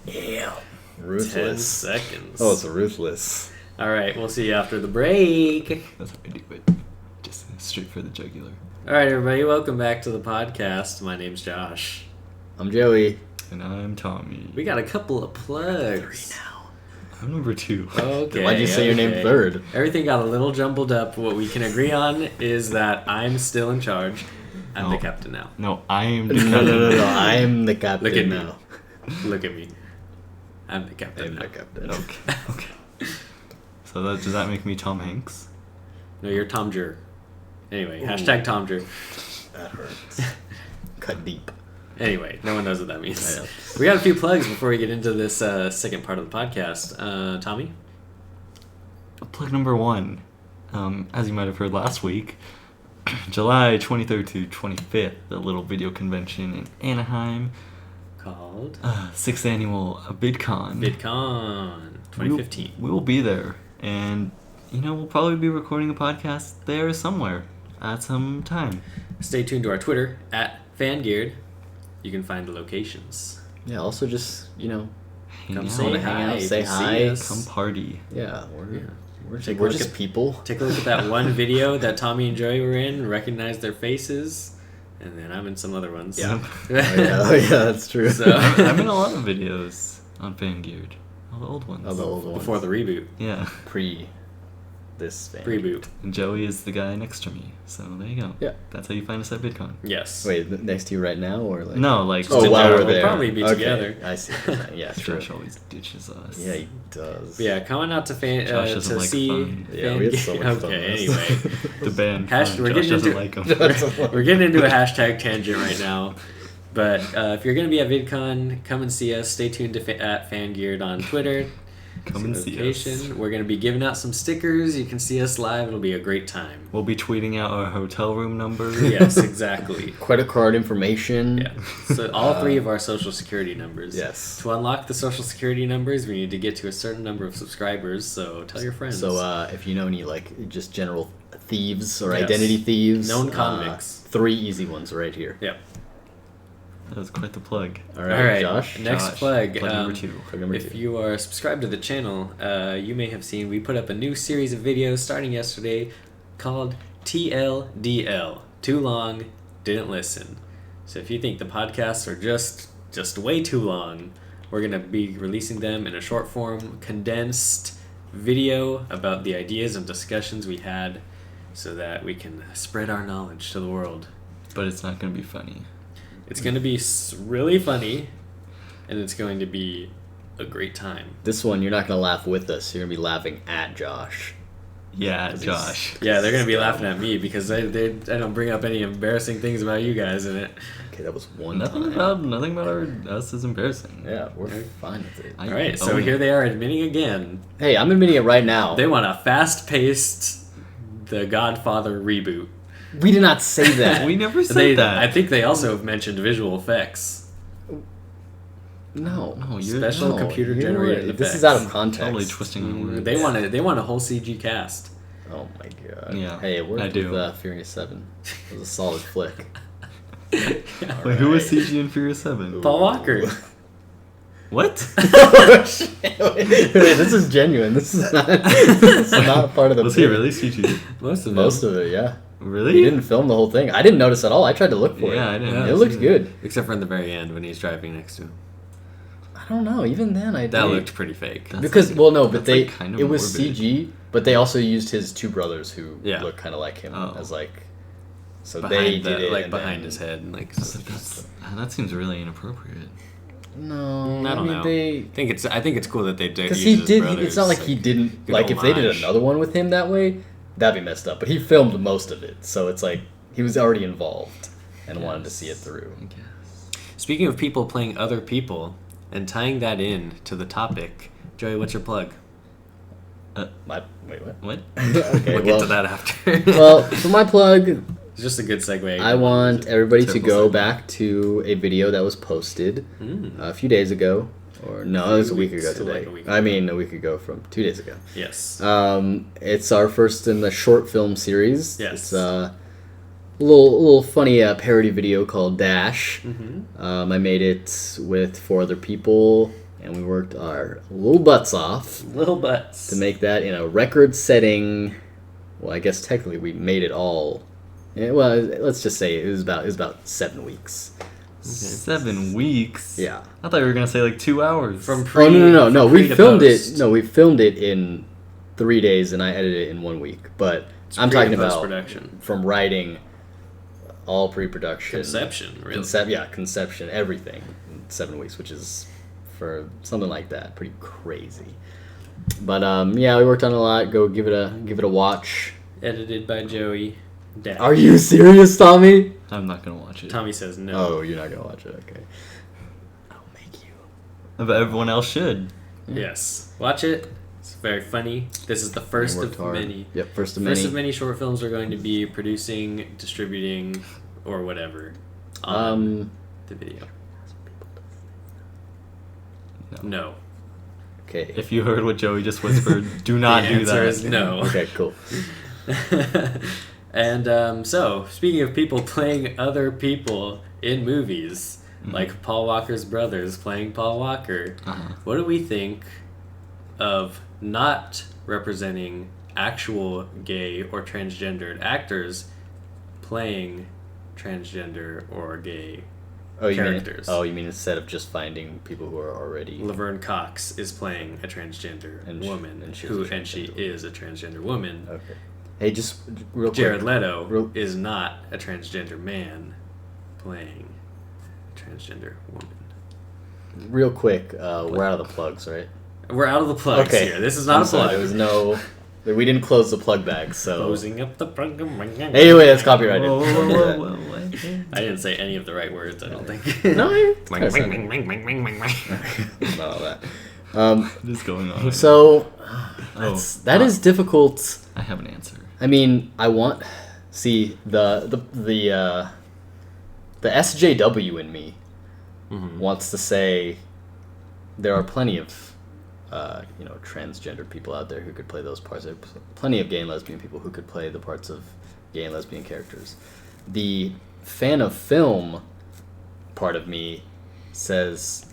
Speaker 2: Damn.
Speaker 3: 10
Speaker 2: Ruthless.
Speaker 3: seconds.
Speaker 2: Oh, it's ruthless.
Speaker 3: All right, we'll see you after the break.
Speaker 1: That's how I do it. Just straight for the jugular.
Speaker 3: All right, everybody, welcome back to the podcast. My name's Josh.
Speaker 2: I'm Joey.
Speaker 1: And I'm Tommy.
Speaker 3: We got a couple of plugs.
Speaker 1: I'm number 2.
Speaker 3: Okay.
Speaker 2: Why'd you say your name
Speaker 3: okay.
Speaker 2: third?
Speaker 3: Everything got a little jumbled up. What we can agree on is that I'm still in charge. I'm the
Speaker 1: Oh.
Speaker 3: captain now.
Speaker 1: No, I am the
Speaker 2: No. I'm the captain
Speaker 3: Look at me.
Speaker 2: now.
Speaker 3: Look at me. I'm the captain
Speaker 2: I'm
Speaker 3: now.
Speaker 2: the captain.
Speaker 1: Okay. So does that make me Tom Hanks?
Speaker 3: No, you're Tom Jer. Anyway,
Speaker 2: Ooh.
Speaker 3: hashtag Tom Jer.
Speaker 2: That hurts. Cut deep.
Speaker 3: Anyway, no one knows what that means.
Speaker 2: I know.
Speaker 3: We got a few plugs before we get into this second part of the podcast. Tommy?
Speaker 1: Plug number 1. As you might have heard last week, July 23rd to 25th, the little video convention in Anaheim.
Speaker 3: Called
Speaker 1: 6th annual VidCon.
Speaker 3: VidCon 2015.
Speaker 1: We will be there, and we'll probably be recording a podcast there somewhere at some time.
Speaker 3: Stay tuned to our Twitter @FanGeared. You can find the locations.
Speaker 2: Yeah, also just,
Speaker 1: Hang
Speaker 3: Come
Speaker 1: out,
Speaker 3: say
Speaker 2: wanna hang
Speaker 3: hi.
Speaker 2: out,
Speaker 3: if
Speaker 2: say
Speaker 3: you see
Speaker 2: hi,
Speaker 3: us.
Speaker 1: come party.
Speaker 2: yeah, we're
Speaker 3: Take a
Speaker 2: we're
Speaker 3: look
Speaker 2: just
Speaker 3: at-
Speaker 2: people.
Speaker 3: Take a look at that one video that Tommy and Joey were in. Recognize their faces, and then I'm in some other ones.
Speaker 2: Yeah. Oh, yeah, that's true.
Speaker 3: So-
Speaker 1: I'm in a lot of videos on Fangeared. All the old ones.
Speaker 2: Oh, the old ones.
Speaker 3: Before the reboot,
Speaker 1: Yeah.
Speaker 2: Pre this thing.
Speaker 3: reboot.
Speaker 1: And Joey is the guy next to me, so there you go.
Speaker 2: Yeah.
Speaker 1: That's how you find us at VidCon.
Speaker 3: Yes.
Speaker 2: Wait, next to you right now, or like?
Speaker 1: No, like
Speaker 2: Oh,
Speaker 3: in
Speaker 2: while
Speaker 3: general,
Speaker 2: we're
Speaker 3: we'll
Speaker 2: there.
Speaker 3: probably be
Speaker 2: Okay,
Speaker 3: together.
Speaker 2: I see. What you're saying. Yeah, true.
Speaker 1: Josh always ditches us.
Speaker 2: Yeah, he does.
Speaker 3: But yeah, coming out to
Speaker 1: Josh doesn't
Speaker 3: to
Speaker 1: like
Speaker 3: see.
Speaker 1: fun.
Speaker 2: Yeah, we had so much fun
Speaker 3: Okay.
Speaker 2: with this.
Speaker 3: Anyway,
Speaker 1: The band.
Speaker 3: Hash-
Speaker 1: fun.
Speaker 3: we're
Speaker 1: Josh
Speaker 3: getting
Speaker 1: doesn't
Speaker 3: into-
Speaker 1: like them.
Speaker 3: we're getting into a hashtag tangent right now. But if you're going to be at VidCon, come and see us. Stay tuned to at FanGeared on Twitter.
Speaker 1: Come and see
Speaker 3: Location.
Speaker 1: us.
Speaker 3: We're going to be giving out some stickers. You can see us live. It'll be a great time.
Speaker 1: We'll be tweeting out our hotel room number.
Speaker 3: Yes, exactly.
Speaker 2: Credit card information.
Speaker 3: Yeah. So all three of our social security numbers.
Speaker 2: Yes.
Speaker 3: To unlock the social security numbers, we need to get to a certain number of subscribers. So tell your friends.
Speaker 2: So if you know any like just general thieves or
Speaker 3: Yes.
Speaker 2: identity thieves,
Speaker 3: Known convicts.
Speaker 2: 3 easy ones right here.
Speaker 3: Yep.
Speaker 1: That was quite the plug.
Speaker 2: All
Speaker 3: All
Speaker 2: right,
Speaker 3: right.
Speaker 2: Josh.
Speaker 3: Next
Speaker 1: Josh,
Speaker 3: plug.
Speaker 1: plug number 2.
Speaker 2: Plug number
Speaker 3: If
Speaker 2: 2.
Speaker 3: you are subscribed to the channel, you may have seen we put up a new series of videos starting yesterday called TLDL. Too long, didn't listen. So if you think the podcasts are just way too long, we're going to be releasing them in a short form, condensed video about the ideas and discussions we had so that we can spread our knowledge to the world.
Speaker 1: But it's not going to be funny.
Speaker 3: It's going to be really funny, and it's going to be a great time.
Speaker 2: This one, you're not gonna laugh with us. You're gonna be laughing at Josh.
Speaker 1: Yeah, Josh.
Speaker 3: Yeah, they're gonna be laughing at me because I don't bring up any embarrassing things about you guys in it.
Speaker 2: Okay, that was one
Speaker 1: Nothing
Speaker 2: time.
Speaker 1: about us is embarrassing.
Speaker 2: Yeah, we're fine with it.
Speaker 3: All right, so here they are admitting again.
Speaker 2: Hey, I'm admitting it right now.
Speaker 3: They want a fast-paced The Godfather reboot.
Speaker 2: We did not say that.
Speaker 1: We never said that.
Speaker 3: I think they also have mentioned visual effects.
Speaker 2: No,
Speaker 1: you're
Speaker 3: Special computer-generated
Speaker 2: right. This is
Speaker 3: effects.
Speaker 2: out of context.
Speaker 1: Totally twisting my words.
Speaker 3: They want a whole CG cast.
Speaker 2: Oh my god.
Speaker 1: Yeah,
Speaker 2: Hey, it worked
Speaker 1: I do.
Speaker 2: with Furious 7. It was a solid flick.
Speaker 1: Wait, who was CG in Furious 7?
Speaker 3: Paul Walker.
Speaker 1: What?
Speaker 2: Oh, shit. Wait, this is genuine. This is not part of the
Speaker 1: Was
Speaker 2: bit.
Speaker 1: he really CG?
Speaker 3: Most of
Speaker 2: Most of it, yeah.
Speaker 1: Really?
Speaker 2: He didn't film the whole thing. I didn't notice at all. I tried to look for it.
Speaker 1: Yeah, I didn't.
Speaker 2: It looked good.
Speaker 3: Except for in the very end when he's driving next to him.
Speaker 2: I don't know. Even then, I
Speaker 3: That
Speaker 2: did.
Speaker 3: looked pretty fake.
Speaker 1: That's
Speaker 2: Because
Speaker 1: like-
Speaker 2: well, no, but
Speaker 1: that's
Speaker 2: they
Speaker 1: like kind of
Speaker 2: it was
Speaker 1: morbid.
Speaker 2: CG, but they also used his two brothers who
Speaker 3: Yeah.
Speaker 2: look kind of like him
Speaker 1: Oh.
Speaker 2: as like. So they
Speaker 3: Behind
Speaker 2: did it
Speaker 3: like
Speaker 2: and
Speaker 3: behind
Speaker 2: then-
Speaker 3: his head and like.
Speaker 1: That seems really inappropriate.
Speaker 2: No,
Speaker 3: I don't
Speaker 2: mean,
Speaker 3: know.
Speaker 2: They
Speaker 3: I think it's cool that they did.
Speaker 2: because he did. It's not like he didn't
Speaker 3: good
Speaker 2: like if they did
Speaker 3: homage.
Speaker 2: another one with him that way, that'd be messed up. But he filmed most of it, so it's like he was already involved and wanted to see it through.
Speaker 1: I guess.
Speaker 3: Speaking of people playing other people and tying that in to the topic, Joey, what's your plug?
Speaker 2: Wait, what?
Speaker 1: What?
Speaker 2: Okay,
Speaker 3: We'll get to that after.
Speaker 2: well, for my plug,
Speaker 3: It's just a good segue.
Speaker 2: I want everybody to
Speaker 1: Triple
Speaker 2: go
Speaker 1: segue.
Speaker 2: back to a video that was posted
Speaker 3: Mm.
Speaker 2: a few days ago, or no, it was a week ago
Speaker 3: weeks,
Speaker 2: today.
Speaker 3: like a week
Speaker 2: I mean, a week ago from 2 days ago.
Speaker 3: Yes.
Speaker 2: It's our first in the short film series.
Speaker 3: Yes.
Speaker 2: It's a little funny parody video called Dash.
Speaker 3: Mm-hmm.
Speaker 2: I made it with 4 other people, and we worked our little butts off
Speaker 3: Little butts.
Speaker 2: to make that in a record-setting. Well, I guess technically we made it all. Yeah, well, let's just say it was about 7 weeks.
Speaker 1: 7 weeks?
Speaker 2: Yeah.
Speaker 1: I thought you were going to say like 2 hours.
Speaker 3: From pre.
Speaker 2: Oh no!
Speaker 3: from
Speaker 2: We
Speaker 3: pre to
Speaker 2: filmed
Speaker 3: post.
Speaker 2: it. No, we filmed it in 3 days, and I edited it in 1 week. But
Speaker 3: It's
Speaker 2: I'm
Speaker 3: pre
Speaker 2: talking
Speaker 3: and
Speaker 2: about
Speaker 3: post-production.
Speaker 2: from writing, all pre-production,
Speaker 3: Conception, really.
Speaker 2: conception, everything in 7 weeks, which is for something like that pretty crazy. But yeah, we worked on it a lot. Go give it a watch.
Speaker 3: Edited by Joey. Dash.
Speaker 2: Are you serious, Tommy?
Speaker 1: I'm not going to watch it.
Speaker 3: Tommy says no.
Speaker 2: Oh, you're not gonna watch it. Okay. I'll make you.
Speaker 1: But everyone else should.
Speaker 3: Yes. Watch it. It's very funny. This is the first
Speaker 2: We
Speaker 3: of
Speaker 2: worked hard.
Speaker 3: many.
Speaker 2: Yep, first of
Speaker 3: First
Speaker 2: many.
Speaker 3: of many short films we're going to be producing, distributing, or whatever on the video. No.
Speaker 2: Okay.
Speaker 1: If you heard what Joey just whispered, do not
Speaker 3: The
Speaker 1: do
Speaker 3: answer
Speaker 1: that.
Speaker 3: is no.
Speaker 2: Okay, cool.
Speaker 3: And so, speaking of people playing other people in movies, like Paul Walker's brothers playing Paul Walker,
Speaker 1: Uh-huh.
Speaker 3: what do we think of not representing actual gay or transgendered actors playing transgender or gay characters?
Speaker 2: You mean instead of just finding people who are already
Speaker 3: Laverne Cox is playing a transgender
Speaker 2: And
Speaker 3: woman,
Speaker 2: she
Speaker 3: she is a transgender woman.
Speaker 2: okay. Hey, just real quick.
Speaker 3: Jared Leto
Speaker 2: Real-
Speaker 3: is not a transgender man playing a transgender woman.
Speaker 2: Real quick, we're out of the plugs, right?
Speaker 3: We're out of the plugs
Speaker 2: Okay.
Speaker 3: here. This is not
Speaker 2: I'm
Speaker 3: a
Speaker 2: sorry,
Speaker 3: plug.
Speaker 2: there was no. We didn't close the plug bag, so.
Speaker 3: Closing up the plug.
Speaker 2: Anyway, that's copyrighted.
Speaker 1: Whoa, whoa, whoa, whoa, what?
Speaker 3: I didn't say any of the right words, I don't think.
Speaker 2: No, I.
Speaker 3: What
Speaker 2: Not all that.
Speaker 1: What is going on?
Speaker 2: So
Speaker 1: Oh,
Speaker 2: that is difficult.
Speaker 1: I have an answer.
Speaker 2: I mean, the SJW in me wants to say there are plenty of transgender people out there who could play those parts. There are plenty of gay and lesbian people who could play the parts of gay and lesbian characters. The fan of film part of me says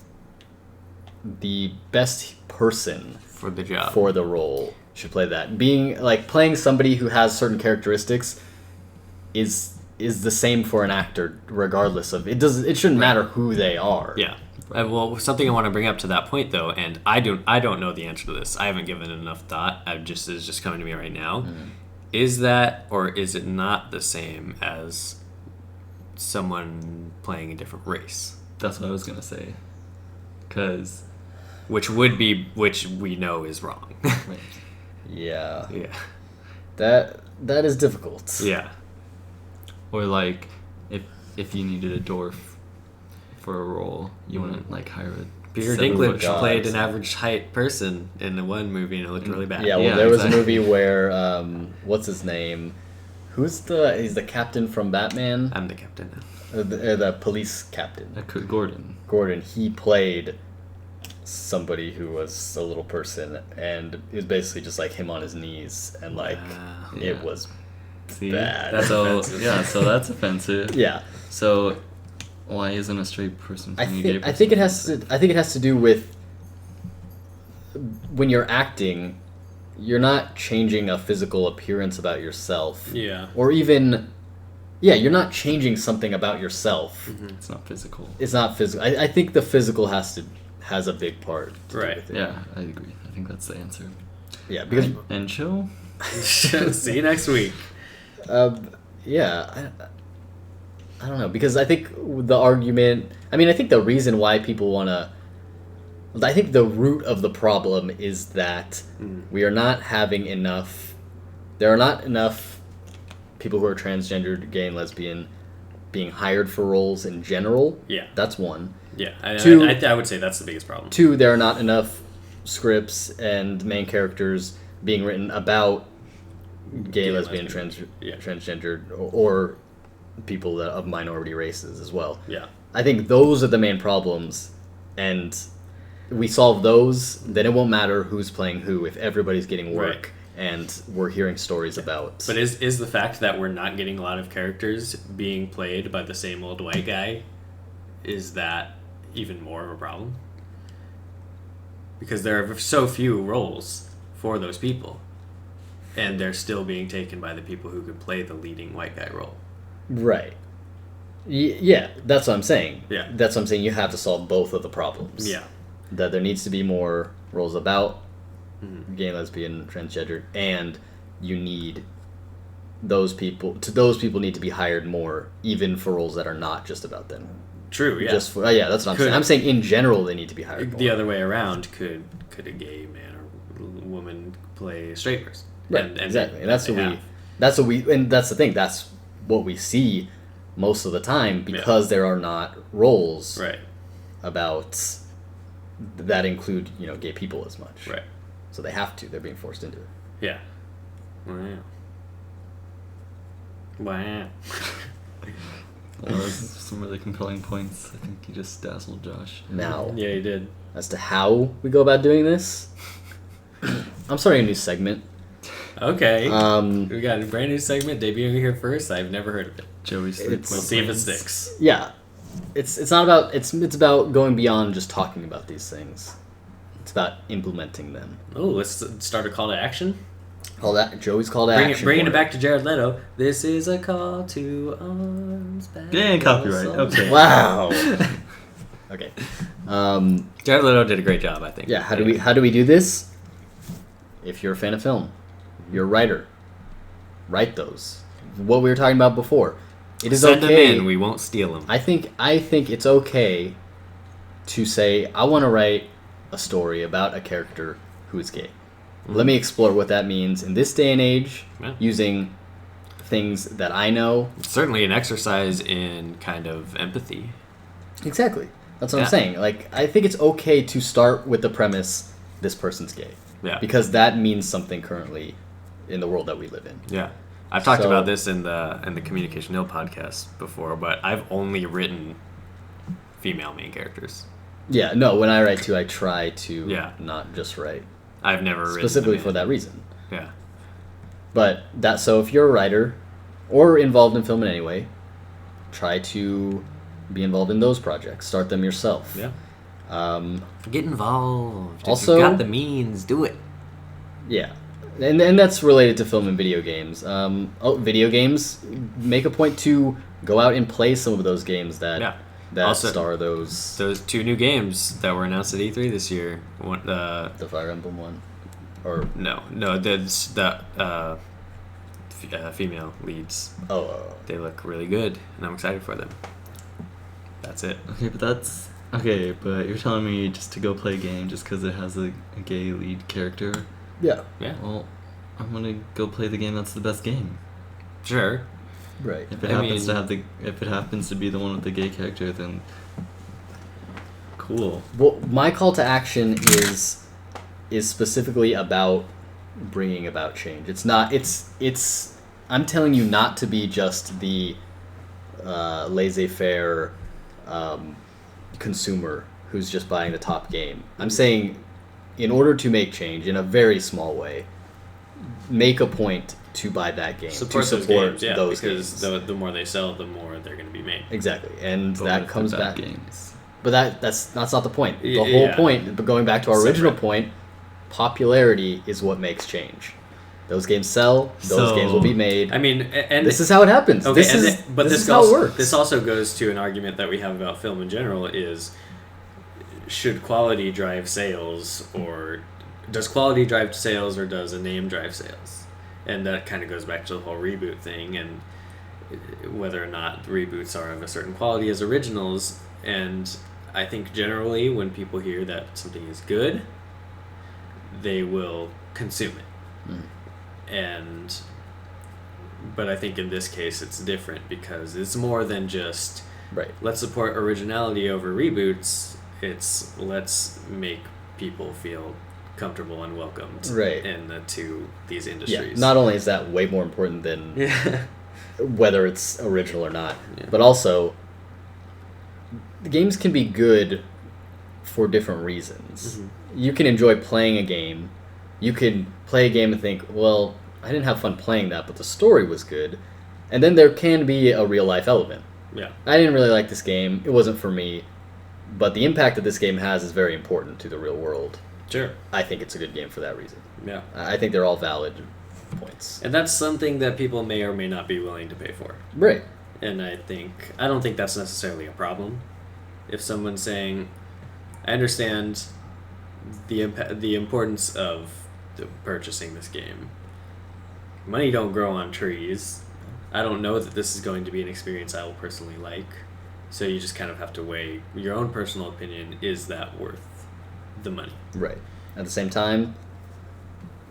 Speaker 2: the best person
Speaker 3: for the job.
Speaker 2: for the role should play that. Playing somebody who has certain characteristics is the same for an actor regardless of it shouldn't matter who they are.
Speaker 3: Yeah. Well, something I want to bring up to that point though, and I don't know the answer to this. I haven't given it enough thought. It's just coming to me right now. Is that or is it not the same as someone playing a different race?
Speaker 1: That's what I was going to say. Because...
Speaker 3: Which we know is wrong.
Speaker 2: Yeah.
Speaker 3: Yeah.
Speaker 2: That is difficult.
Speaker 3: Yeah.
Speaker 1: Or like, if you needed a dwarf for a role, you wouldn't like hire a
Speaker 3: Peter
Speaker 1: 7
Speaker 3: Dinklage
Speaker 1: foot guy.
Speaker 3: played an average height person in the one movie, and it looked really bad.
Speaker 2: Yeah, well,
Speaker 1: Yeah,
Speaker 2: there was
Speaker 1: exactly.
Speaker 2: a movie where what's his name? He's the captain from Batman.
Speaker 3: I'm the captain now.
Speaker 2: The police captain.
Speaker 1: Gordon.
Speaker 2: Gordon. He played somebody who was a little person, and it was basically just like him on his knees, and like
Speaker 3: Wow.
Speaker 2: it
Speaker 1: Yeah.
Speaker 2: was
Speaker 1: See,
Speaker 2: bad.
Speaker 3: That's
Speaker 1: so
Speaker 3: offensive.
Speaker 1: yeah, so that's offensive.
Speaker 2: yeah.
Speaker 1: So why isn't a straight person
Speaker 2: I
Speaker 1: playing a gay
Speaker 2: think
Speaker 1: person?
Speaker 2: I think it has to. I think it has to do with when you're acting, you're not changing a physical appearance about yourself,
Speaker 3: Yeah.
Speaker 2: or even, you're not changing something about yourself.
Speaker 1: It's not physical.
Speaker 2: It's not physical. I think the physical has a big part. To do
Speaker 3: Right.
Speaker 2: with it.
Speaker 1: Yeah, I agree. I think that's the answer.
Speaker 2: Yeah. Because
Speaker 1: And show.
Speaker 3: See you next week.
Speaker 2: yeah, I don't know, because I think the argument. I mean, I think the reason why people want to. I think the root of the problem is that we are not having enough. There are not enough people who are transgendered, gay, and lesbian being hired for roles in general.
Speaker 3: Yeah.
Speaker 2: That's one.
Speaker 3: Yeah.
Speaker 2: Two-
Speaker 3: I would say that's the biggest problem.
Speaker 2: Two, there are not enough scripts and main characters being written about gay, lesbian,
Speaker 3: yeah.
Speaker 2: transgendered, or people that of minority races as well.
Speaker 3: Yeah.
Speaker 2: I think those are the main problems, and we solve those, then it won't matter who's playing who if everybody's getting work and we're hearing stories about.
Speaker 3: But is the fact that we're not getting a lot of characters being played by the same old white guy, is that even more of a problem? Because there are so few roles for those people, and they're still being taken by the people who could play the leading white guy role.
Speaker 2: Right. Yeah, that's what I'm saying.
Speaker 3: Yeah.
Speaker 2: That's what I'm saying. You have to solve both of the problems.
Speaker 3: Yeah.
Speaker 2: That there needs to be more roles about gay, lesbian, transgender, and you need those people need to be hired more, even for roles that are not just about them.
Speaker 3: True, yeah.
Speaker 2: Just for, that's what I'm saying. I'm saying in general they need to be hired more.
Speaker 3: The other way around, could a gay man or woman play a straight person?
Speaker 2: Right, exactly. And that's the thing. That's what we see most of the time, because there are not roles
Speaker 3: Right.
Speaker 2: about that include, gay people as much.
Speaker 3: Right.
Speaker 2: So they have to. They're being forced into it.
Speaker 3: Yeah. Wow. Wow.
Speaker 1: Well, those are some really compelling points. I think you just dazzled Josh.
Speaker 2: Now,
Speaker 3: Yeah, you did.
Speaker 2: as to how we go about doing this, I'm starting a new segment.
Speaker 3: Okay. We got a brand new segment debuting here first. I've never heard of it.
Speaker 1: Joey's 3
Speaker 2: It's-
Speaker 1: point
Speaker 3: We'll see if it
Speaker 1: plans.
Speaker 3: sticks.
Speaker 2: Yeah, it's not about it's about going beyond just talking about these things. It's about implementing them.
Speaker 3: Oh, let's start a call to action.
Speaker 2: Joey's call to
Speaker 3: Bringing
Speaker 2: action.
Speaker 3: it back to Jared Leto. This is a call to arms.
Speaker 1: Yeah, copyright. Okay.
Speaker 2: Wow. Okay.
Speaker 3: Jared Leto did a great job, I think.
Speaker 2: Yeah. How do we do this? If you're a fan of film, you're a writer. Write those. What we were talking about before. It is
Speaker 3: Send
Speaker 2: okay.
Speaker 3: them in. We won't steal them.
Speaker 2: I think it's okay to say I want to write a story about a character who is gay. Let me explore what that means in this day and age,
Speaker 3: Yeah.
Speaker 2: using things that I know.
Speaker 3: It's certainly an exercise in kind of empathy.
Speaker 2: Exactly. That's what
Speaker 3: Yeah.
Speaker 2: I'm saying. Like, I think it's okay to start with the premise, this person's gay.
Speaker 3: Yeah.
Speaker 2: Because that means something currently in the world that we live in.
Speaker 3: Yeah. I've talked
Speaker 2: So-
Speaker 3: about this in the Communication Hill podcast before, but I've only written female main characters.
Speaker 2: Yeah, no, when I write too, I try to
Speaker 3: Yeah.
Speaker 2: not just write.
Speaker 3: I've never written
Speaker 2: Specifically
Speaker 3: them
Speaker 2: for
Speaker 3: in.
Speaker 2: that reason.
Speaker 3: Yeah.
Speaker 2: But so if you're a writer or involved in film in any way, try to be involved in those projects. Start them yourself.
Speaker 3: Yeah.
Speaker 2: Um,
Speaker 3: Get involved.
Speaker 2: Also-
Speaker 3: if you've got the means, do it.
Speaker 2: yeah. And that's related to film and video games. Video games, make a point to go out and play some of those games that
Speaker 3: Also-
Speaker 2: star those.
Speaker 3: Those 2 new games that were announced at E3 this year. One,
Speaker 2: The Fire Emblem one. Or,
Speaker 3: no, the female leads.
Speaker 2: oh,
Speaker 3: They look really good, and I'm excited for them. That's it.
Speaker 1: Okay, but you're telling me just to go play a game just because it has a gay lead character?
Speaker 2: yeah.
Speaker 3: Yeah.
Speaker 1: Well, I'm gonna go play the game that's the best game.
Speaker 3: Sure.
Speaker 2: Right.
Speaker 1: If it happens to be the one with the gay character, then cool.
Speaker 2: Well, my call to action is specifically about bringing about change. It's not. It's. I'm telling you not to be just the laissez-faire consumer who's just buying the top game. I'm saying, in order to make change in a very small way, make a point to buy that game.
Speaker 3: Support
Speaker 2: to support
Speaker 3: those games,
Speaker 2: those
Speaker 3: because
Speaker 2: games.
Speaker 3: the more they sell, the more they're going to be made.
Speaker 2: Exactly, and
Speaker 1: But
Speaker 2: that
Speaker 1: with
Speaker 2: comes
Speaker 1: the bad
Speaker 2: back.
Speaker 1: games.
Speaker 2: But that's not the point. The
Speaker 3: Yeah.
Speaker 2: whole point, but going back to our original
Speaker 3: Separate.
Speaker 2: point, popularity is what makes change. Those games sell. Those
Speaker 1: So-
Speaker 2: games will be made.
Speaker 3: I mean, and
Speaker 2: This is how it happens.
Speaker 3: okay,
Speaker 2: this is
Speaker 3: but
Speaker 2: this is
Speaker 3: also,
Speaker 2: how it works.
Speaker 3: This also goes to an argument that we have about film in general: is should quality drive sales, or does quality drive sales, or does a name drive sales? And that kind of goes back to the whole reboot thing, and whether or not reboots are of a certain quality as originals. And I think generally, when people hear that something is good, they will consume it. But I think in this case it's different, because it's more than just
Speaker 2: Right.
Speaker 3: let's support originality over reboots. It's let's make people feel comfortable and welcomed
Speaker 2: Right.
Speaker 3: to these
Speaker 2: Yeah.
Speaker 3: industries.
Speaker 2: Not only is that way more important than
Speaker 3: Yeah.
Speaker 2: whether it's original or not,
Speaker 3: Yeah.
Speaker 2: but also the games can be good for different reasons.
Speaker 3: Mm-hmm.
Speaker 2: You can enjoy playing a game. You can play a game and think, well, I didn't have fun playing that, but the story was good. And then there can be a real life element.
Speaker 3: Yeah.
Speaker 2: I didn't really like this game. It wasn't for me. But the impact that this game has is very important to the real world.
Speaker 3: Sure.
Speaker 2: I think it's a good game for that reason.
Speaker 3: Yeah.
Speaker 2: I think they're all valid points.
Speaker 3: And that's something that people may or may not be willing to pay for.
Speaker 2: Right.
Speaker 3: And I don't think that's necessarily a problem. If someone's saying, I understand the importance of purchasing this game. Money don't grow on trees. I don't know that this is going to be an experience I will personally like. So you just kind of have to weigh your own personal opinion. Is that worth the money?
Speaker 2: Right. At the same time,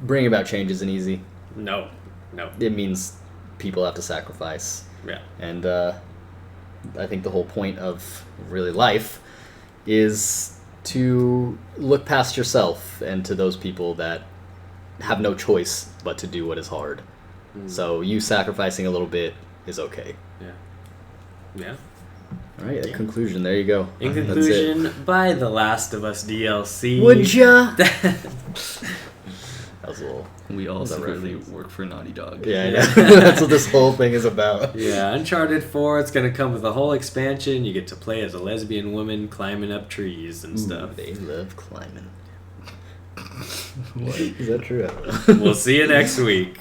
Speaker 2: bringing about change isn't easy.
Speaker 3: No.
Speaker 2: It means people have to sacrifice.
Speaker 3: Yeah.
Speaker 2: And I think the whole point of really life is to look past yourself and to those people that have no choice but to do what is hard. So you sacrificing a little bit is okay.
Speaker 3: Yeah.
Speaker 2: All right,
Speaker 3: Yeah.
Speaker 2: conclusion. There you go.
Speaker 3: In
Speaker 2: That's it.
Speaker 3: conclusion, buy The Last of Us DLC.
Speaker 2: Would ya? That was a little...
Speaker 1: We all
Speaker 2: Is that
Speaker 1: secretly
Speaker 2: reference?
Speaker 1: work for Naughty Dog.
Speaker 2: Yeah, I know. That's what this whole thing is about.
Speaker 3: Yeah, Uncharted 4, it's going to come with a whole expansion. You get to play as a lesbian woman climbing up trees and stuff.
Speaker 2: They love climbing. What? Is that true? I don't know.
Speaker 3: We'll see you next week.